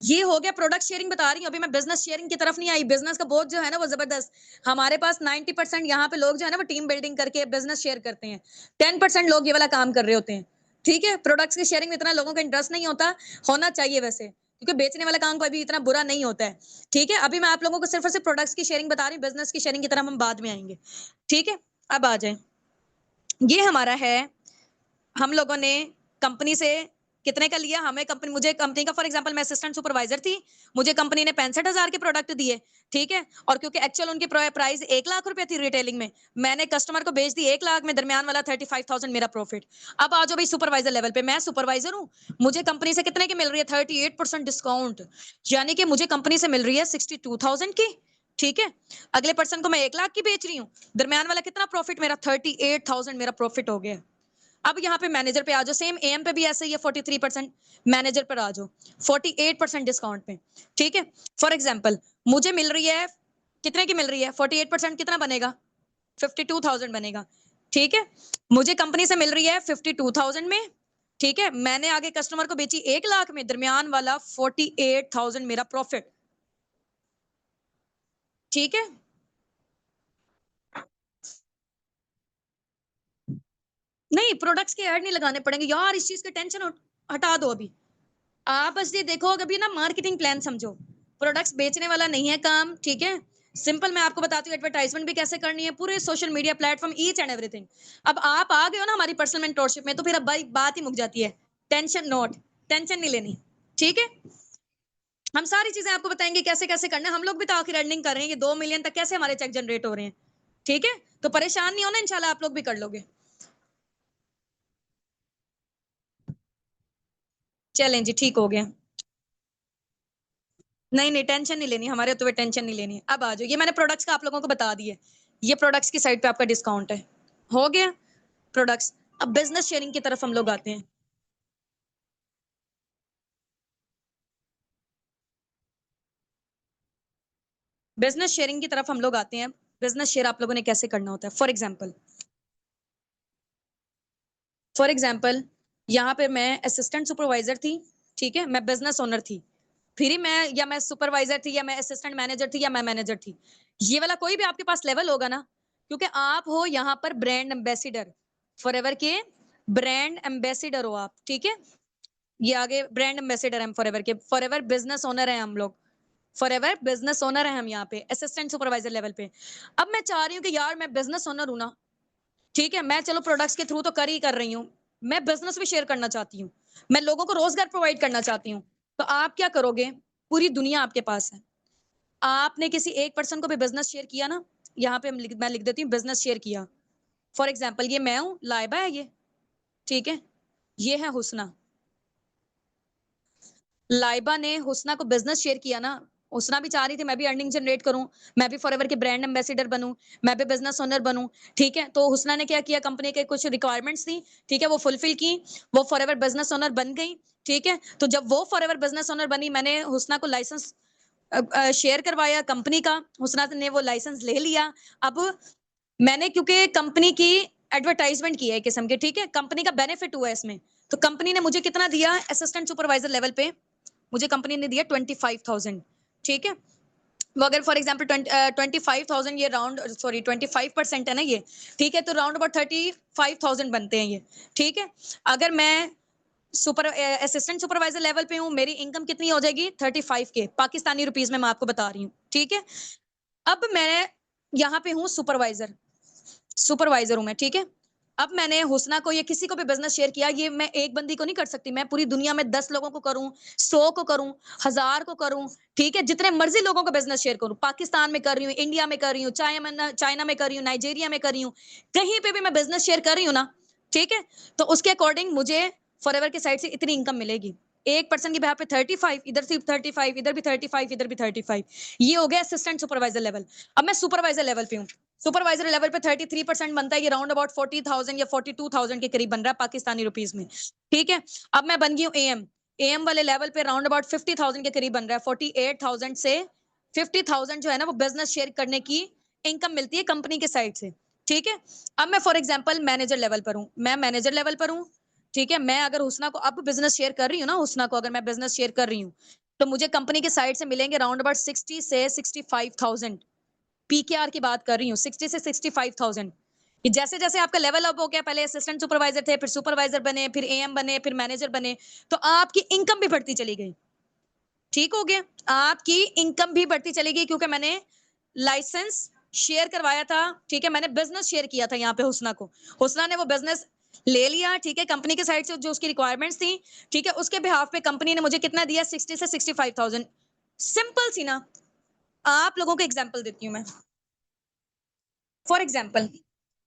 ये हो गया प्रोडक्ट शेयरिंग बता रही हूँ, अभी मैं बिजनेस शेयरिंग की तरफ नहीं आई। बिजनेस का बोझ जो है ना वो जबरदस्त। हमारे पास 90% यहाँ पे लोग जो है ना वो टीम बिल्डिंग करके बिजनेस शेयर करते हैं। 10% लोग ये वाला काम कर रहे होते हैं। ठीक है, प्रोडक्ट्स की शेयरिंग में इतना लोगों का इंटरेस्ट नहीं होता, होना चाहिए वैसे, क्योंकि बेचने वाला काम कोई भी इतना बुरा नहीं होता है। ठीक है, अभी मैं आप लोगों को सिर्फ और सिर्फ प्रोडक्ट्स की शेयरिंग बता रही हूँ, बिजनेस की शेयरिंग की तरफ हम बाद में आएंगे। ठीक है, अब आ जाए। ये हमारा है, हम लोगों ने कंपनी से कितने का लिया, हमें कंपनी, मुझे कंपनी का, फॉर एग्जांपल मैं असिस्टेंट सुपरवाइजर थी, मुझे कंपनी ने 65,000 के प्रोडक्ट दिए। ठीक है, और क्योंकि एक्चुअल उनकी प्राइस 1 लाख रुपए थी रिटेलिंग में, मैंने कस्टमर को बेच दी 1 लाख में, दरमियान वाला 35,000 मेरा प्रॉफिट। अब आ जाओ भाई सुपरवाइजर लेवल पे, मैं सुपरवाइजर हूँ, मुझे कंपनी से कितने की मिल रही है, 38% डिस्काउंट, यानी कि मुझे कंपनी से मिल रही है 62,000 की। ठीक है, अगले पर्सन को मैं 1 लाख की बेच रही हूँ, दरमियान वाला कितना प्रॉफिट मेरा, 38,000 मेरा प्रॉफिट हो गया। अब यहाँ पे मैनेजर पे आ जाओ, सेम एम पे भी ऐसे ही है 43%, मैनेजर पर आ जाओ 48% डिस्काउंट में। ठीक है, फॉर एग्जाम्पल मुझे मिल रही है, कितने की मिल रही है, 48% कितना बनेगा, 52,000 बनेगा। ठीक है, मुझे कंपनी से मिल रही है 52,000 में। ठीक है, मैंने आगे कस्टमर को बेची 1 लाख में, दरमियान वाला 48,000 मेरा प्रॉफिट। ठीक है, नहीं प्रोडक्ट्स के ऐड नहीं लगाने पड़ेंगे यार, इस चीज का टेंशन हटा दो अभी। आप बस ये देखो, अभी ना मार्केटिंग प्लान समझो, प्रोडक्ट्स बेचने वाला नहीं है काम। ठीक है, सिंपल मैं आपको बताती हूँ एडवर्टाइजमेंट भी कैसे करनी है, पूरे social media platform, each and everything. अब आप आ गए हो ना हमारी पर्सनल मेंटोरशिप में, तो फिर अब भाई बात ही मुक जाती है। टेंशन नोट, टेंशन नहीं लेनी। ठीक है, हम सारी चीजें आपको बताएंगे कैसे कैसे करना है। हम लोग भी तो आखिर अर्निंग कर रहे हैं, ये 2 मिलियन तक कैसे हमारे चेक जनरेट हो रहे हैं। ठीक है, तो परेशान नहीं होना, इंशाल्लाह आप लोग भी कर लोगे। चलें जी, ठीक हो गया। नहीं नहीं, टेंशन नहीं लेनी, हमारे होते हुए टेंशन नहीं लेनी। अब आ जाओ, ये मैंने प्रोडक्ट्स का आप लोगों को बता दिए, ये प्रोडक्ट्स की साइड पे आपका डिस्काउंट है, हो गया प्रोडक्ट्स। अब बिजनेस शेयरिंग की तरफ हम लोग आते हैं। बिजनेस शेयरिंग की तरफ हम लोग आते हैं। बिजनेस शेयर आप लोगों ने कैसे करना होता है, फॉर एग्जाम्पल यहाँ पे मैं असिस्टेंट सुपरवाइजर थी। ठीक है, मैं बिजनेस ओनर थी, फिर ही मैं, या मैं सुपरवाइजर थी, या मैं असिस्टेंट मैनेजर थी, या मैं मैनेजर थी। ये वाला कोई भी आपके पास लेवल होगा ना, क्योंकि आप हो यहाँ पर ब्रांड एम्बेसिडर, फॉरएवर के ब्रांड एम्बेसिडर हो आप। ठीक है, ये आगे ब्रांड एम्बेसिडर हम फॉरएवर के, फॉरएवर बिजनेस ओनर है हम लोग, फॉरएवर बिजनेस ओनर है हम यहाँ पे असिस्टेंट सुपरवाइजर लेवल पे। अब मैं चाह रही हूँ कि यार मैं बिजनेस ओनर हूं ना, ठीक है, मैं चलो प्रोडक्ट्स के थ्रू तो कर ही कर रही हूँ, मैं बिजनेस भी शेयर करना चाहती हूँ, मैं लोगों को रोजगार प्रोवाइड करना चाहती हूँ। तो आप क्या करोगे, पूरी दुनिया आपके पास है, आपने किसी एक पर्सन को भी बिजनेस शेयर किया ना, यहाँ पे मैं लिख देती हूँ बिजनेस शेयर किया। फॉर एग्जाम्पल ये मैं हूँ, लाइबा है ये। ठीक है, ये है हुसना, लाइबा ने हुसना को बिजनेस शेयर किया ना, हुसना भी चाह रही थी मैं भी अर्निंग जनरेट करूं, मैं भी फॉरएवर के ब्रांड एम्बेसिडर बनूं, मैं भी बिजनेस ओनर बनूं। ठीक है, तो हुसना ने क्या किया, कंपनी के कुछ रिक्वायरमेंट्स थी, ठीक है, वो फुलफिल की, वो फॉरएवर बिजनेस ओनर बन गई। ठीक है, तो जब वो फॉरएवर बिजनेस ओनर बनी, मैंने हुसना को लाइसेंस शेयर करवाया कंपनी का, हुसना ने वो लाइसेंस ले लिया। अब मैंने क्योंकि कंपनी की एडवर्टाइजमेंट की है एक किस्म की, ठीक है, कंपनी का बेनिफिट हुआ है इसमें, तो कंपनी ने मुझे कितना दिया, असिस्टेंट सुपरवाइजर लेवल पे मुझे कंपनी ने दिया 25,000। ठीक है, वो अगर फॉर एग्जाम्पल 25,000, ये राउंड, सॉरी 25% है ना ये। ठीक है, तो राउंड अबाउट 35,000 बनते हैं ये। ठीक है, अगर मैं सुपर असिस्टेंट सुपरवाइजर लेवल पे हूँ, मेरी इनकम कितनी हो जाएगी, 35 के पाकिस्तानी रुपीज में मैं आपको बता रही हूँ। ठीक है, अब मैं यहाँ पे हूँ सुपरवाइजर, सुपरवाइजर हूं मैं। ठीक है, अब मैंने हुसना को या किसी को भी बिजनेस शेयर किया, ये मैं एक बंदी को नहीं कर सकती, मैं पूरी दुनिया में 10 लोगों को करूं, 100 को करूं, 1000 को करूं। ठीक है, जितने मर्जी लोगों को बिजनेस शेयर करूं, पाकिस्तान में कर रही हूँ, इंडिया में कर रही हूँ, चाइना में कर रही हूँ, नाइजीरिया में कर रही हूँ, कहीं पे भी मैं बिजनेस शेयर कर रही हूँ ना। ठीक है, तो उसके अकॉर्डिंग मुझे फॉरएवर की साइड से इतनी इनकम मिलेगी। एक पर्सन की बिहार पे 35, इधर सिर्फ 35, इधर भी 35, इधर भी 35। ये हो गया असिस्टेंट सुपरवाइजर लेवल। अब मैं सुपरवाइजर लेवल पे हूँ, सुपरवाइजर लेवल पे 33% बनता है, ये राउंड अबाउट 40,000 या 42,000 के करीब बन रहा है पाकिस्तानी रुपीस में। ठीक है, अब मैं बन गई हूँ एएम। एएम वाले लेवल पे राउंड अबाउट 50,000 के करीब बन रहा है। 48,000 से 50,000 जो है ना वो बिजनेस शेयर करने की इनकम मिलती है कंपनी के साइड से। ठीक है, अब मैं फॉर एग्जाम्पल मैनेजर लेवल पर हूँ, मैं मैनेजर लेवल पर हूँ। ठीक है, मैं अगर हुसना को अब बिजनेस शेयर कर रही हूँ ना, हुसना को अगर मैं बिजनेस शेयर कर रही हूँ तो मुझे कंपनी के साइड से मिलेंगे राउंड अबाउट 60 से 65,000। पीकेआर की बात कर रही हूँ, 60 से 65,000। जैसे जैसे आपका लेवल अप हो गया, पहले असिस्टेंट सुपरवाइजर थे, फिर सुपरवाइजर बने, फिर एएम बने, फिर मैनेजर बने, तो आपकी इनकम भी बढ़ती चली गई। ठीक हो गया, आपकी इनकम भी बढ़ती चली गई क्योंकि मैंने लाइसेंस शेयर करवाया था। ठीक है, मैंने बिजनेस शेयर किया था यहाँ पे हुसना को, हुसना ने वो बिजनेस ले लिया। ठीक है, कंपनी के साइड से जो उसकी रिक्वायरमेंट्स थी, ठीक है, उसके बिहाफ पे कंपनी ने मुझे कितना दिया, 60 से 65,000। सिंपल सी ना। आप लोगों को एग्जांपल देती हूँ मैं, फॉर एग्जाम्पल।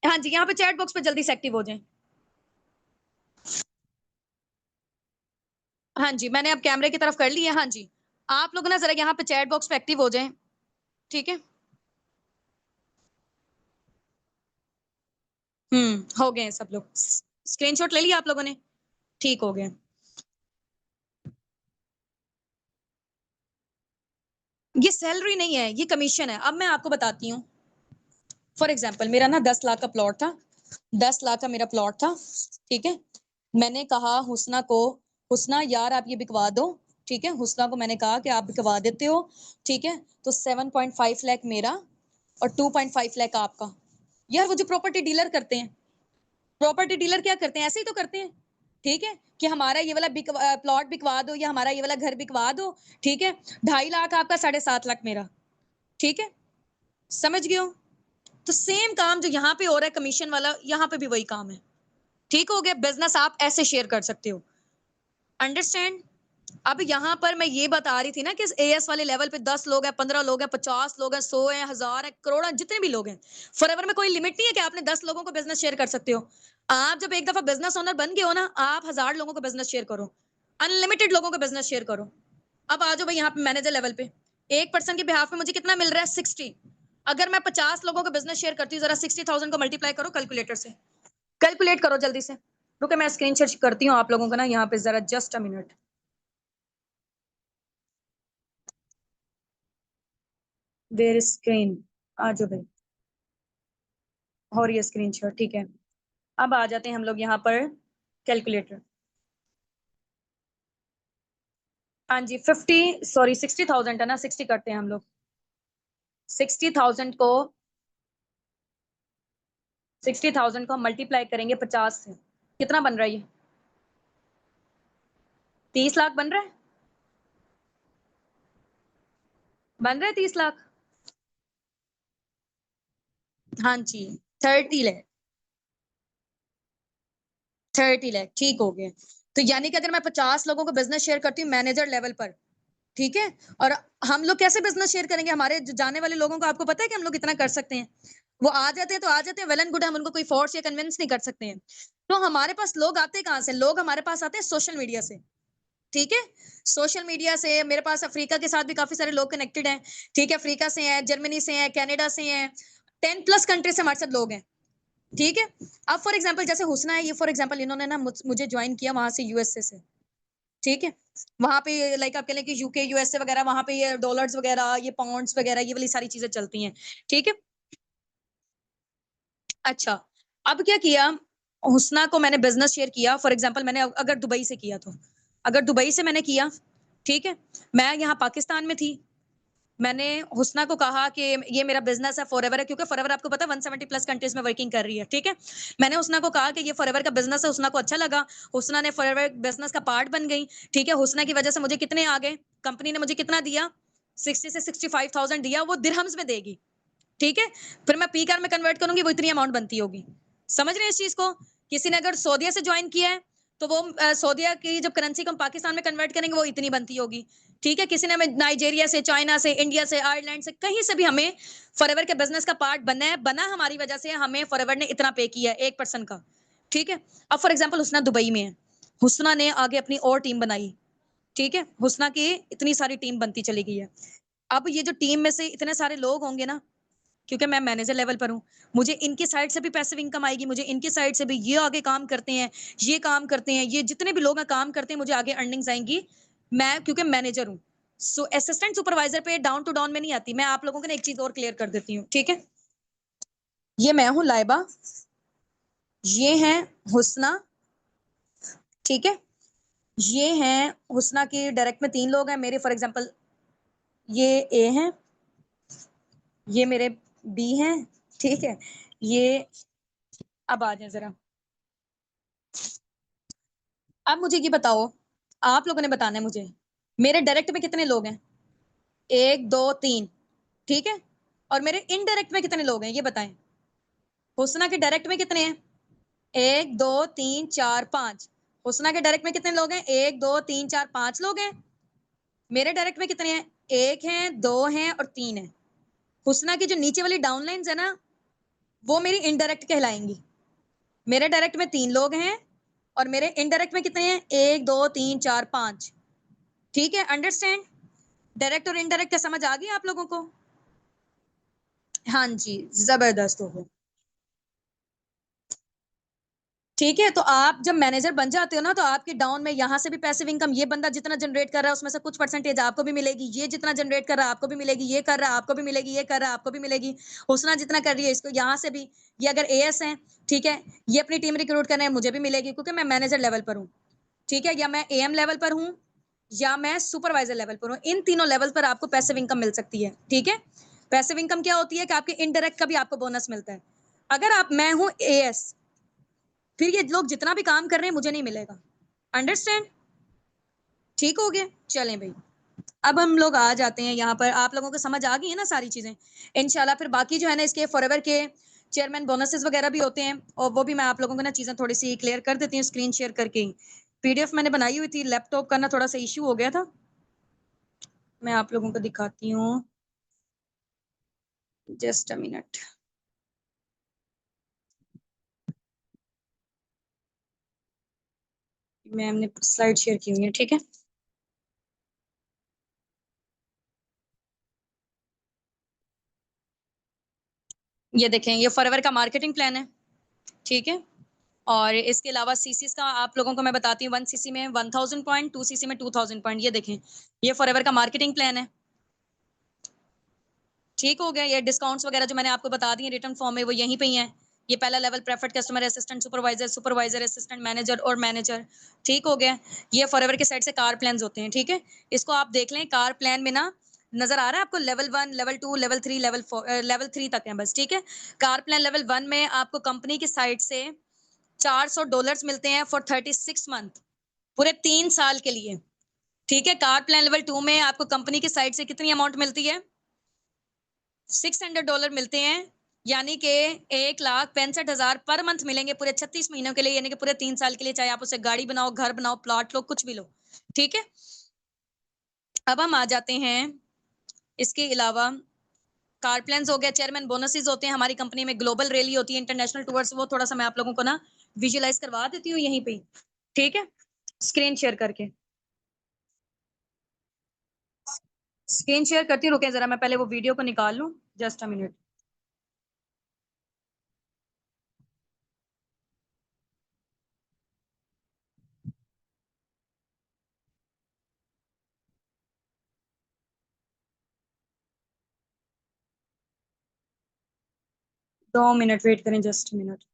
हाँ जी, यहाँ पे चैट बॉक्स पे जल्दी से एक्टिव हो जाएं। हाँ जी, मैंने अब कैमरे की तरफ कर ली है। हाँ जी, आप लोग ना जरा यहाँ पे चैट बॉक्स पे एक्टिव हो जाएं। ठीक है, हो गए हैं सब लोग। स्क्रीनशॉट ले लिया आप लोगों ने? ठीक हो गया। ये सैलरी नहीं है, ये कमीशन है। अब मैं आपको बताती हूँ। फॉर एग्जाम्पल, मेरा ना 10 लाख का प्लॉट था, 10 लाख का मेरा प्लॉट था। ठीक है, मैंने कहा हुसना को, हुसना यार आप ये बिकवा दो। ठीक है, हुसना को मैंने कहा कि आप बिकवा देते हो। ठीक है, तो 7.5 लाख मेरा और 2.5 लाख आपका। यार वो जो प्रॉपर्टी डीलर करते हैं, प्रॉपर्टी डीलर क्या करते हैं, ऐसे ही तो करते हैं। ठीक है, कि हमारा ये वाला प्लॉट बिकवा दो या हमारा ये वाला घर बिकवा दो। ठीक है, 2.5 लाख आपका, 7.5 लाख मेरा। ठीक है, समझ गए हो? तो सेम काम जो यहाँ पे हो रहा है कमीशन वाला, यहाँ पे भी वही काम है। ठीक हो गया, बिजनेस आप ऐसे शेयर कर सकते हो। अंडरस्टैंड? अब यहाँ पर मैं ये बता रही थी ना कि एएस वाले लेवल पे 10 लोग हैं, 15 लोग हैं, 50 लोग हैं, 100 हैं, 1000 है, करोड़ है, जितने भी लोग हैं। फॉरएवर में कोई लिमिट नहीं है कि आपने 10 लोगों को बिजनेस शेयर कर सकते हो। आप जब एक दफा बिजनेस ओनर बन गए हो ना, आप 1000 लोगों को बिजनेस शेयर करो, अनलिमिटेड लोगों को बिजनेस शेयर करो। अब आ जाओ भाई यहाँ पे मैनेजर लेवल पे, एक पर्सन के बिहाफ में मुझे कितना मिल रहा है, 60। अगर मैं 50 लोगों को बिजनेस शेयर करती हूँ, जरा 60,000 को मल्टीप्लाई करो कैलकुलेटर से, कैलकुलेट करो जल्दी से। रुको मैं स्क्रीन शेयर करती हूँ आप लोगों को ना यहाँ पे, जरा just a minute. Where screen, आ जाओ भाई, और ये स्क्रीन शेयर। ठीक है, अब आ जाते हैं हम लोग यहाँ पर कैलकुलेटर। हाँ जी, 60,000 है ना, 60 करते हैं हम लोग। 60,000 को 60,000 को हम मल्टीप्लाई करेंगे 50 से, कितना बन रहा है ये? 30 लाख बन रहा है, बन रहा है 30 लाख। हाँ जी, 30 लाख, 30 लाख, ठीक हो गए। तो यानी कि अगर मैं 50 लोगों को बिजनेस शेयर करती हूँ मैनेजर लेवल पर, ठीक है, और हम लोग कैसे बिजनेस शेयर करेंगे, हमारे जाने वाले लोगों को आपको पता है कि हम लोग इतना कर सकते हैं। वो आ जाते हैं तो आ जाते हैं, वेल एंड गुड, हम उनको कोई फोर्स या कन्विंस नहीं कर सकते हैं। तो हमारे पास लोग आते कहाँ से, लोग हमारे पास आते हैं सोशल मीडिया से। ठीक है, सोशल मीडिया से मेरे पास अफ्रीका के साथ भी काफी सारे लोग कनेक्टेड हैं। ठीक है, अफ्रीका से हैं, जर्मनी से हैं, कनाडा से हैं, 10+ कंट्री से हमारे साथ लोग हैं। ठीक है, अब फॉर एग्जांपल जैसे हुसना है, ये फॉर एग्जांपल इन्होंने ना मुझे ज्वाइन किया वहां से, यूएसए से। ठीक है, वहां पे लाइक आप कह लें कि यूके यूएसए वगैरह, वहां पे ये डॉलर्स वगैरह, ये पाउंड्स वगैरह, ये वाली सारी चीजें चलती हैं। ठीक है, अच्छा, अब क्या किया, हुसना को मैंने बिजनेस शेयर किया। फॉर एग्जांपल मैंने अगर दुबई से किया तो, अगर दुबई से मैंने किया, ठीक है, मैं यहाँ पाकिस्तान में थी, मैंने हुसना को कहा कि ये मेरा बिजनेस है, फॉरएवर है, क्योंकि फॉरएवर आपको पता है 170+ कंट्रीज में वर्किंग कर रही है। ठीक है, मैंने हुसना को कहा कि ये फॉरएवर का बिजनेस है, हुसना को अच्छा लगा, हुसना ने फॉरएवर बिजनेस का पार्ट बन गई। ठीक है, हुसना की वजह से मुझे कितने आ गए, कंपनी ने मुझे कितना दिया, 60 से 65,000 दिया, वो दिरहम्स में देगी। ठीक है, फिर मैं पी कार में कन्वर्ट करूंगी, वो इतनी अमाउंट बनती होगी। समझ रहे हैं इस चीज को? किसी ने अगर सऊदिया से ज्वाइन किया है तो वो सऊदिया की जब करेंसी को हम पाकिस्तान में कन्वर्ट करेंगे वो इतनी बनती होगी। ठीक है, किसी ने हमें नाइजीरिया से, चाइना से, इंडिया से, आयरलैंड से, कहीं से भी हमें फॉरएवर के बिजनेस का पार्ट बनना है, बना हमारी वजह से, हमें फॉरएवर ने इतना पे किया है एक पर्सन का। ठीक है, अब फॉर एग्जाम्पल हुसना दुबई में है, हुसना ने आगे अपनी और टीम बनाई। ठीक है, हुसना की इतनी सारी टीम बनती चली गई है। अब ये जो टीम में से इतने सारे लोग होंगे ना, क्योंकि मैं मैनेजर लेवल पर हूँ। मुझे इनकी साइड से भी पैसिव इनकम आएगी, मुझे इनकी साइड से भी, ये आगे काम करते हैं, ये काम करते हैं, ये जितने भी लोग काम करते हैं, मुझे आगे अर्निंग्स आएंगी, मैं क्योंकि मैनेजर हूँ। सो असिस्टेंट सुपरवाइजर पे डाउन टू डाउन में नहीं आती। मैं आप लोगों को ना एक चीज और क्लियर कर देती हूँ, ठीक है। ये मैं हूँ लाइबा, ये है हुस्ना, ठीक है। ये हैं हुस्ना की डायरेक्ट में 3 लोग हैं मेरे, फॉर एग्जांपल ये ए हैं, ये मेरे बी हैं, ठीक है। ये अब आ जाए जरा, अब मुझे ये बताओ, आप लोगों ने बताना है मुझे, मेरे डायरेक्ट में कितने लोग हैं? 1 2 3, ठीक है। और मेरे इनडायरेक्ट में कितने लोग हैं ये बताएं। हुस्ना के डायरेक्ट में कितने हैं? 1 2 3 4 5। हुस्ना के डायरेक्ट में कितने लोग हैं? 1 2 3 4 5 लोग हैं। मेरे डायरेक्ट में कितने हैं? 1 है, 2 हैं और 3 है। हुस्ना की जो नीचे वाली डाउनलाइंस है ना, वो मेरी इनडायरेक्ट कहलाएंगी। मेरे डायरेक्ट में 3 लोग हैं और मेरे इनडायरेक्ट में कितने हैं? 1 2 3 4 5, ठीक है। अंडरस्टैंड? डायरेक्ट और इनडायरेक्ट का समझ आ गया आप लोगों को? हाँ जी, जबरदस्त हो गया। ठीक है, तो आप जब मैनेजर बन जाते हो ना, तो आपके डाउन में यहाँ से भी पैसिव इनकम, ये बंदा जितना जनरेट कर रहा है उसमें से कुछ परसेंटेज आपको भी मिलेगी, ये जितना जनरेट कर रहा है आपको भी मिलेगी, ये कर रहा है आपको भी मिलेगी, ये कर रहा है आपको भी मिलेगी। हुस्ना जितना कर रही है इसको यहाँ से भी, ये अगर एएस है, ठीक है, ये अपनी टीम रिक्रूट कर रहे हैं, मुझे भी मिलेगी क्योंकि मैं मैनेजर लेवल पर हूँ, ठीक है। या मैं एएम लेवल पर हूँ या मैं सुपरवाइजर लेवल पर हूँ, इन तीनों लेवल पर आपको पैसिव इनकम मिल सकती है, ठीक है। पैसिव इनकम क्या होती है कि आपके इनडायरेक्ट का भी आपको बोनस मिलता है। अगर आप, मैं हूँ एएस, फिर ये लोग जितना भी काम कर रहे हैं मुझे नहीं मिलेगा। अंडरस्टैंड? ठीक हो गया? चलें भाई, अब हम लोग आ जाते हैं यहाँ पर। आप लोगों को समझ आ गई है ना सारी चीजें? इंशाल्लाह फिर बाकी जो है ना, इसके फॉरएवर के चेयरमैन बोनसेस वगैरह भी होते हैं, और वो भी मैं आप लोगों को ना चीजें थोड़ी सी क्लियर कर देती हूँ स्क्रीन शेयर करके ही। पीडीएफ मैंने बनाई हुई थी, लैपटॉप का ना थोड़ा सा इश्यू हो गया था, मैं आप लोगों को दिखाती हूँ, जस्ट अ मिनट। मैंने स्लाइड शेयर की हुई है, ठीक है। ये देखें, ये फॉरएवर का मार्केटिंग प्लान है, ठीक है। और इसके अलावा सीसीस का आप लोगों को मैं बताती हूँ, 1 सीसी में 1000 पॉइंट, 2 सीसी में 2000 पॉइंट। ये देखें, ये फॉरएवर का मार्केटिंग प्लान है, ठीक हो गया। ये डिस्काउंट्स वगैरह जो मैंने आपको बता दी रिटर्न फॉर्म में, वो यहीं पे ही है। ये पहला level preferred customer, assistant supervisor, supervisor assistant, manager और मैनेजर, ठीक हो गया। ये फॉरएवर के साइड से कार प्लान होते हैं, ठीक है। इसको आप देख लें, कार प्लान में ना नजर आ रहा है आपको level 1, level 2, level 3, level 4, level 3 तक है बस, ठीक है। कार प्लान लेवल 1 में आपको कंपनी की साइड से $400 मिलते हैं फॉर 36 मंथ, पूरे 3 साल के लिए, ठीक है। कार प्लान लेवल 2 में आपको कंपनी की साइड से कितनी अमाउंट मिलती है? $600 मिलते हैं, यानी कि 1,65,000 पर मंथ मिलेंगे पूरे 36 महीनों के लिए, यानी कि पूरे 3 साल के लिए, चाहे आप उसे गाड़ी बनाओ, घर बनाओ, प्लॉट लो, कुछ भी लो, ठीक है। अब हम आ जाते हैं, इसके अलावा कार प्लान हो गया, चेयरमैन बोनसेस होते हैं हमारी कंपनी में, ग्लोबल रैली होती है, इंटरनेशनल टूर्स, वो थोड़ा सा मैं आप लोगों को ना विजुअलाइज करवा देती हूँ यहीं पे, ठीक है, स्क्रीन शेयर करके। स्क्रीन शेयर करती रुके जरा, मैं पहले वो वीडियो को निकाल लूं, जस्ट अ मिनट। दो मिनट वेट करें, जस्ट मिनट।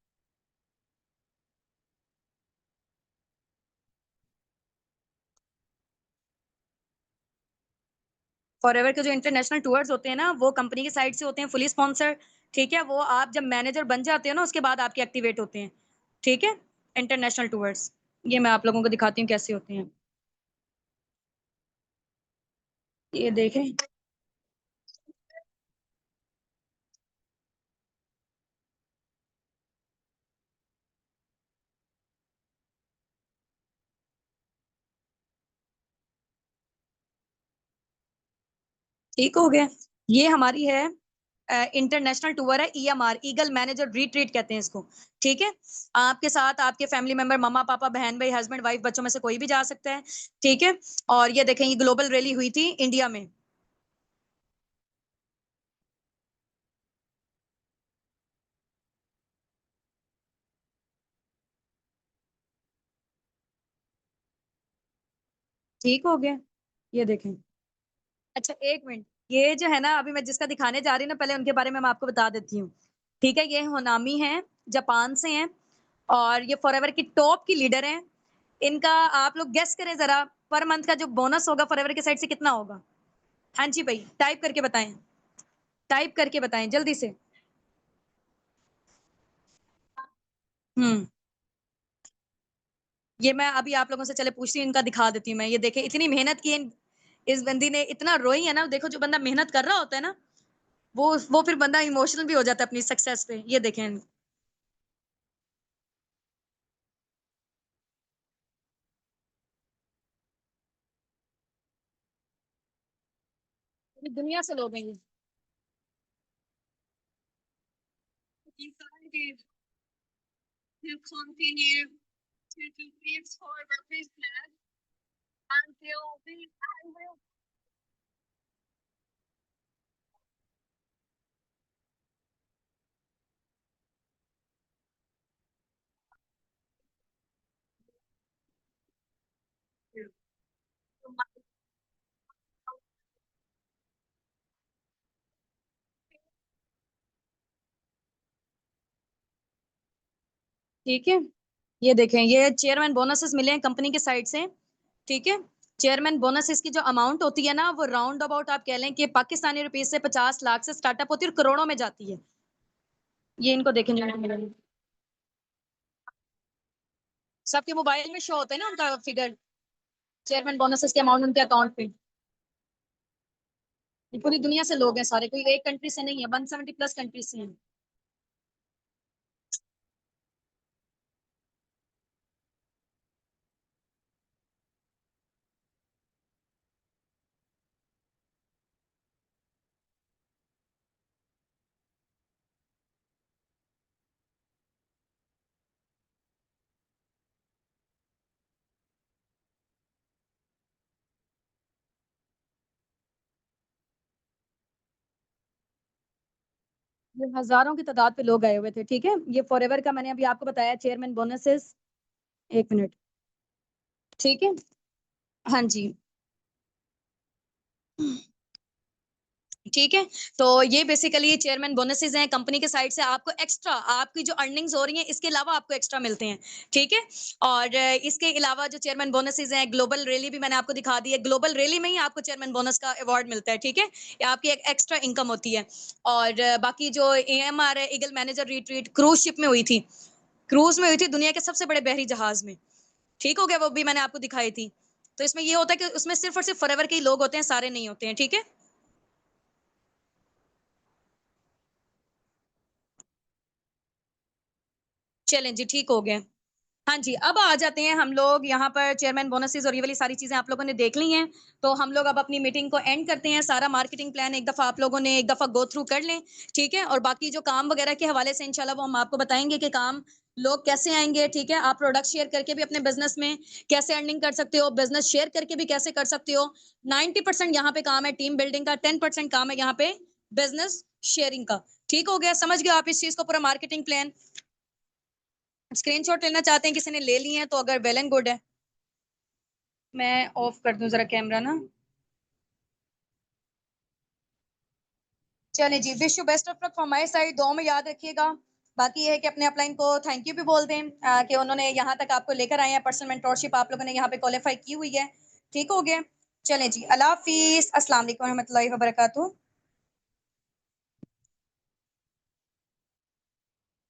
फॉरएवर के जो इंटरनेशनल टूर्स होते हैं ना, वो कंपनी की साइड से होते हैं, फुली स्पॉन्सर्ड, ठीक है। वो आप जब मैनेजर बन जाते हो ना, उसके बाद आपके एक्टिवेट होते हैं, ठीक है, इंटरनेशनल टूर्स। ये मैं आप लोगों को दिखाती हूँ कैसे होते हैं, ये देखें। ठीक हो गया। ये हमारी है इंटरनेशनल टूर है, ईएमआर, ईगल मैनेजर रिट्रीट कहते हैं इसको, ठीक है। आपके साथ आपके फैमिली मेंबर, मम्मा पापा, बहन भाई, हस्बैंड वाइफ, बच्चों में से कोई भी जा सकता है, ठीक है। और ये देखें, ये ग्लोबल रैली हुई थी इंडिया में, ठीक हो गया। ये देखें। अच्छा, 1 मिनट। ये जो है ना, अभी मैं जिसका दिखाने जा रही हूँ ना, पहले उनके बारे में मैं आपको बता देती हूँ। ठीक है? ये होनामी हैं, जापान से हैं और ये फॉरएवर की टॉप की लीडर हैं। इनका आप लोग गेस करें ज़रा, पर मंथ का जो बोनस होगा फॉरएवर की साइड से कितना होगा? हाँ जी भई, टाइप करके बताएँ। टाइप करके बताएँ जल्दी से। हुँ। ये मैं अभी आप लोगों से चले पूछती हूँ, इनका दिखा देती हूँ मैं। ये देखें, इतनी मेहनत की है इस बंदी ने, इतना रोई है ना, देखो जो बंदा मेहनत कर रहा होता है ना, वो फिर बंदा इमोशनल भी हो जाता है अपनी सक्सेस पे। ये देखें। पूरी दुनिया से लोग हैं ये। You can't to continue to do this for the business until the I will. ठीक है? ये देखें, ये चेयरमैन बोनसेस मिले हैं कंपनी की साइड से, ठीक है? चेयरमैन बोनसेस की जो अमाउंट होती है ना, वो राउंड अबाउट आप कह लें कि पाकिस्तानी रुपीज़ से 50 लाख से स्टार्टअप होती है और करोड़ों में जाती है। ये इनको देखें जो मिले हैं। सबके मोबाइल में शो होता है ना उनका फिगर, चेयरमैन बोनसेस के अमाउंट उनके अकाउंट पे। ये पूरी दुनिया से लोग हैं सारे, कोई एक कंट्री से नहीं है, 170 प्लस कंट्री से हैं। ये हज़ारों की तादाद पे लोग आए हुए थे, ठीक है? ये फॉरएवर का मैंने अभी आपको बताया चेयरमैन बोनसेस। 1 मिनट, ठीक है? हाँ जी। ठीक है? तो ये बेसिकली चेयरमैन बोनसेस हैं कंपनी के साइड से, आपको एक्स्ट्रा आपकी जो अर्निंग्स हो रही हैं, इसके अलावा आपको एक्स्ट्रा मिलते हैं, ठीक है? और इसके अलावा जो चेयरमैन बोनसेस हैं, ग्लोबल रैली भी मैंने आपको दिखा दी है। ग्लोबल रैली में ही आपको चेयरमैन बोनस का अवार्ड मिलता है, ठीक है? ये आपकी एक एक्स्ट्रा इनकम होती है। और बाकी जो एएमआर है, Eagle manager retreat cruise ship में हुई थी। क्रूज़ में हुई थी दुनिया के सबसे बड़े बहरी जहाज़ में। ठीक हो गया? वो भी मैंने आपको दिखाई थी। तो इसमें ये होता है कि उसमें सिर्फ़ और सिर्फ़ फॉरएवर के ही लोग होते हैं, सारे नहीं होते हैं, ठीक है? चलें जी, ठीक हो गया। हाँ जी, अब आ जाते हैं हम लोग यहाँ पर चेयरमैन बोनसेस और ये वाली सारी चीज़ें आप लोगों ने देख ली हैं, तो हम लोग अब अपनी मीटिंग को एंड करते हैं। सारा मार्केटिंग प्लान एक दफ़ा आप लोगों ने एक दफ़ा गो थ्रू कर लें, ठीक है? और बाकी जो काम वगैरह के हवाले से इंशाल्लाह वो हम आपको बताएँगे कि काम लोग कैसे आएँगे, ठीक है? आप प्रोडक्ट शेयर करके भी अपने बिज़नेस में कैसे अर्निंग कर सकते हो, बिज़नेस शेयर करके भी कैसे कर सकते हो। 90% यहाँ पे काम है टीम बिल्डिंग का, 10% काम है यहाँ पे बिज़नेस शेयरिंग का। ठीक हो गया? समझ गए आप इस चीज़ को पूरा मार्केटिंग प्लान? स्क्रीनशॉट लेना चाहते हैं, किसी ने ले लिए हैं तो अगर वेल एंड गुड है। मैं ऑफ कर दूं जरा कैमरा ना। चलें जी, wish you best of luck from my side, दुआ में याद रखिएगा। बाकी ये है कि अपने अपलाइन को थैंक यू भी बोल दें कि उन्होंने यहाँ तक आपको लेकर आए हैं, पर्सनल मेंटरशिप आप लोगों ने यहाँ पे क्वालीफाई की हुई है। ठीक हो गया? चलें जी, अल्लाह हाफ़िज़, अस्सलाम वालेकुम रहमतुल्लाहि व बरकातहू।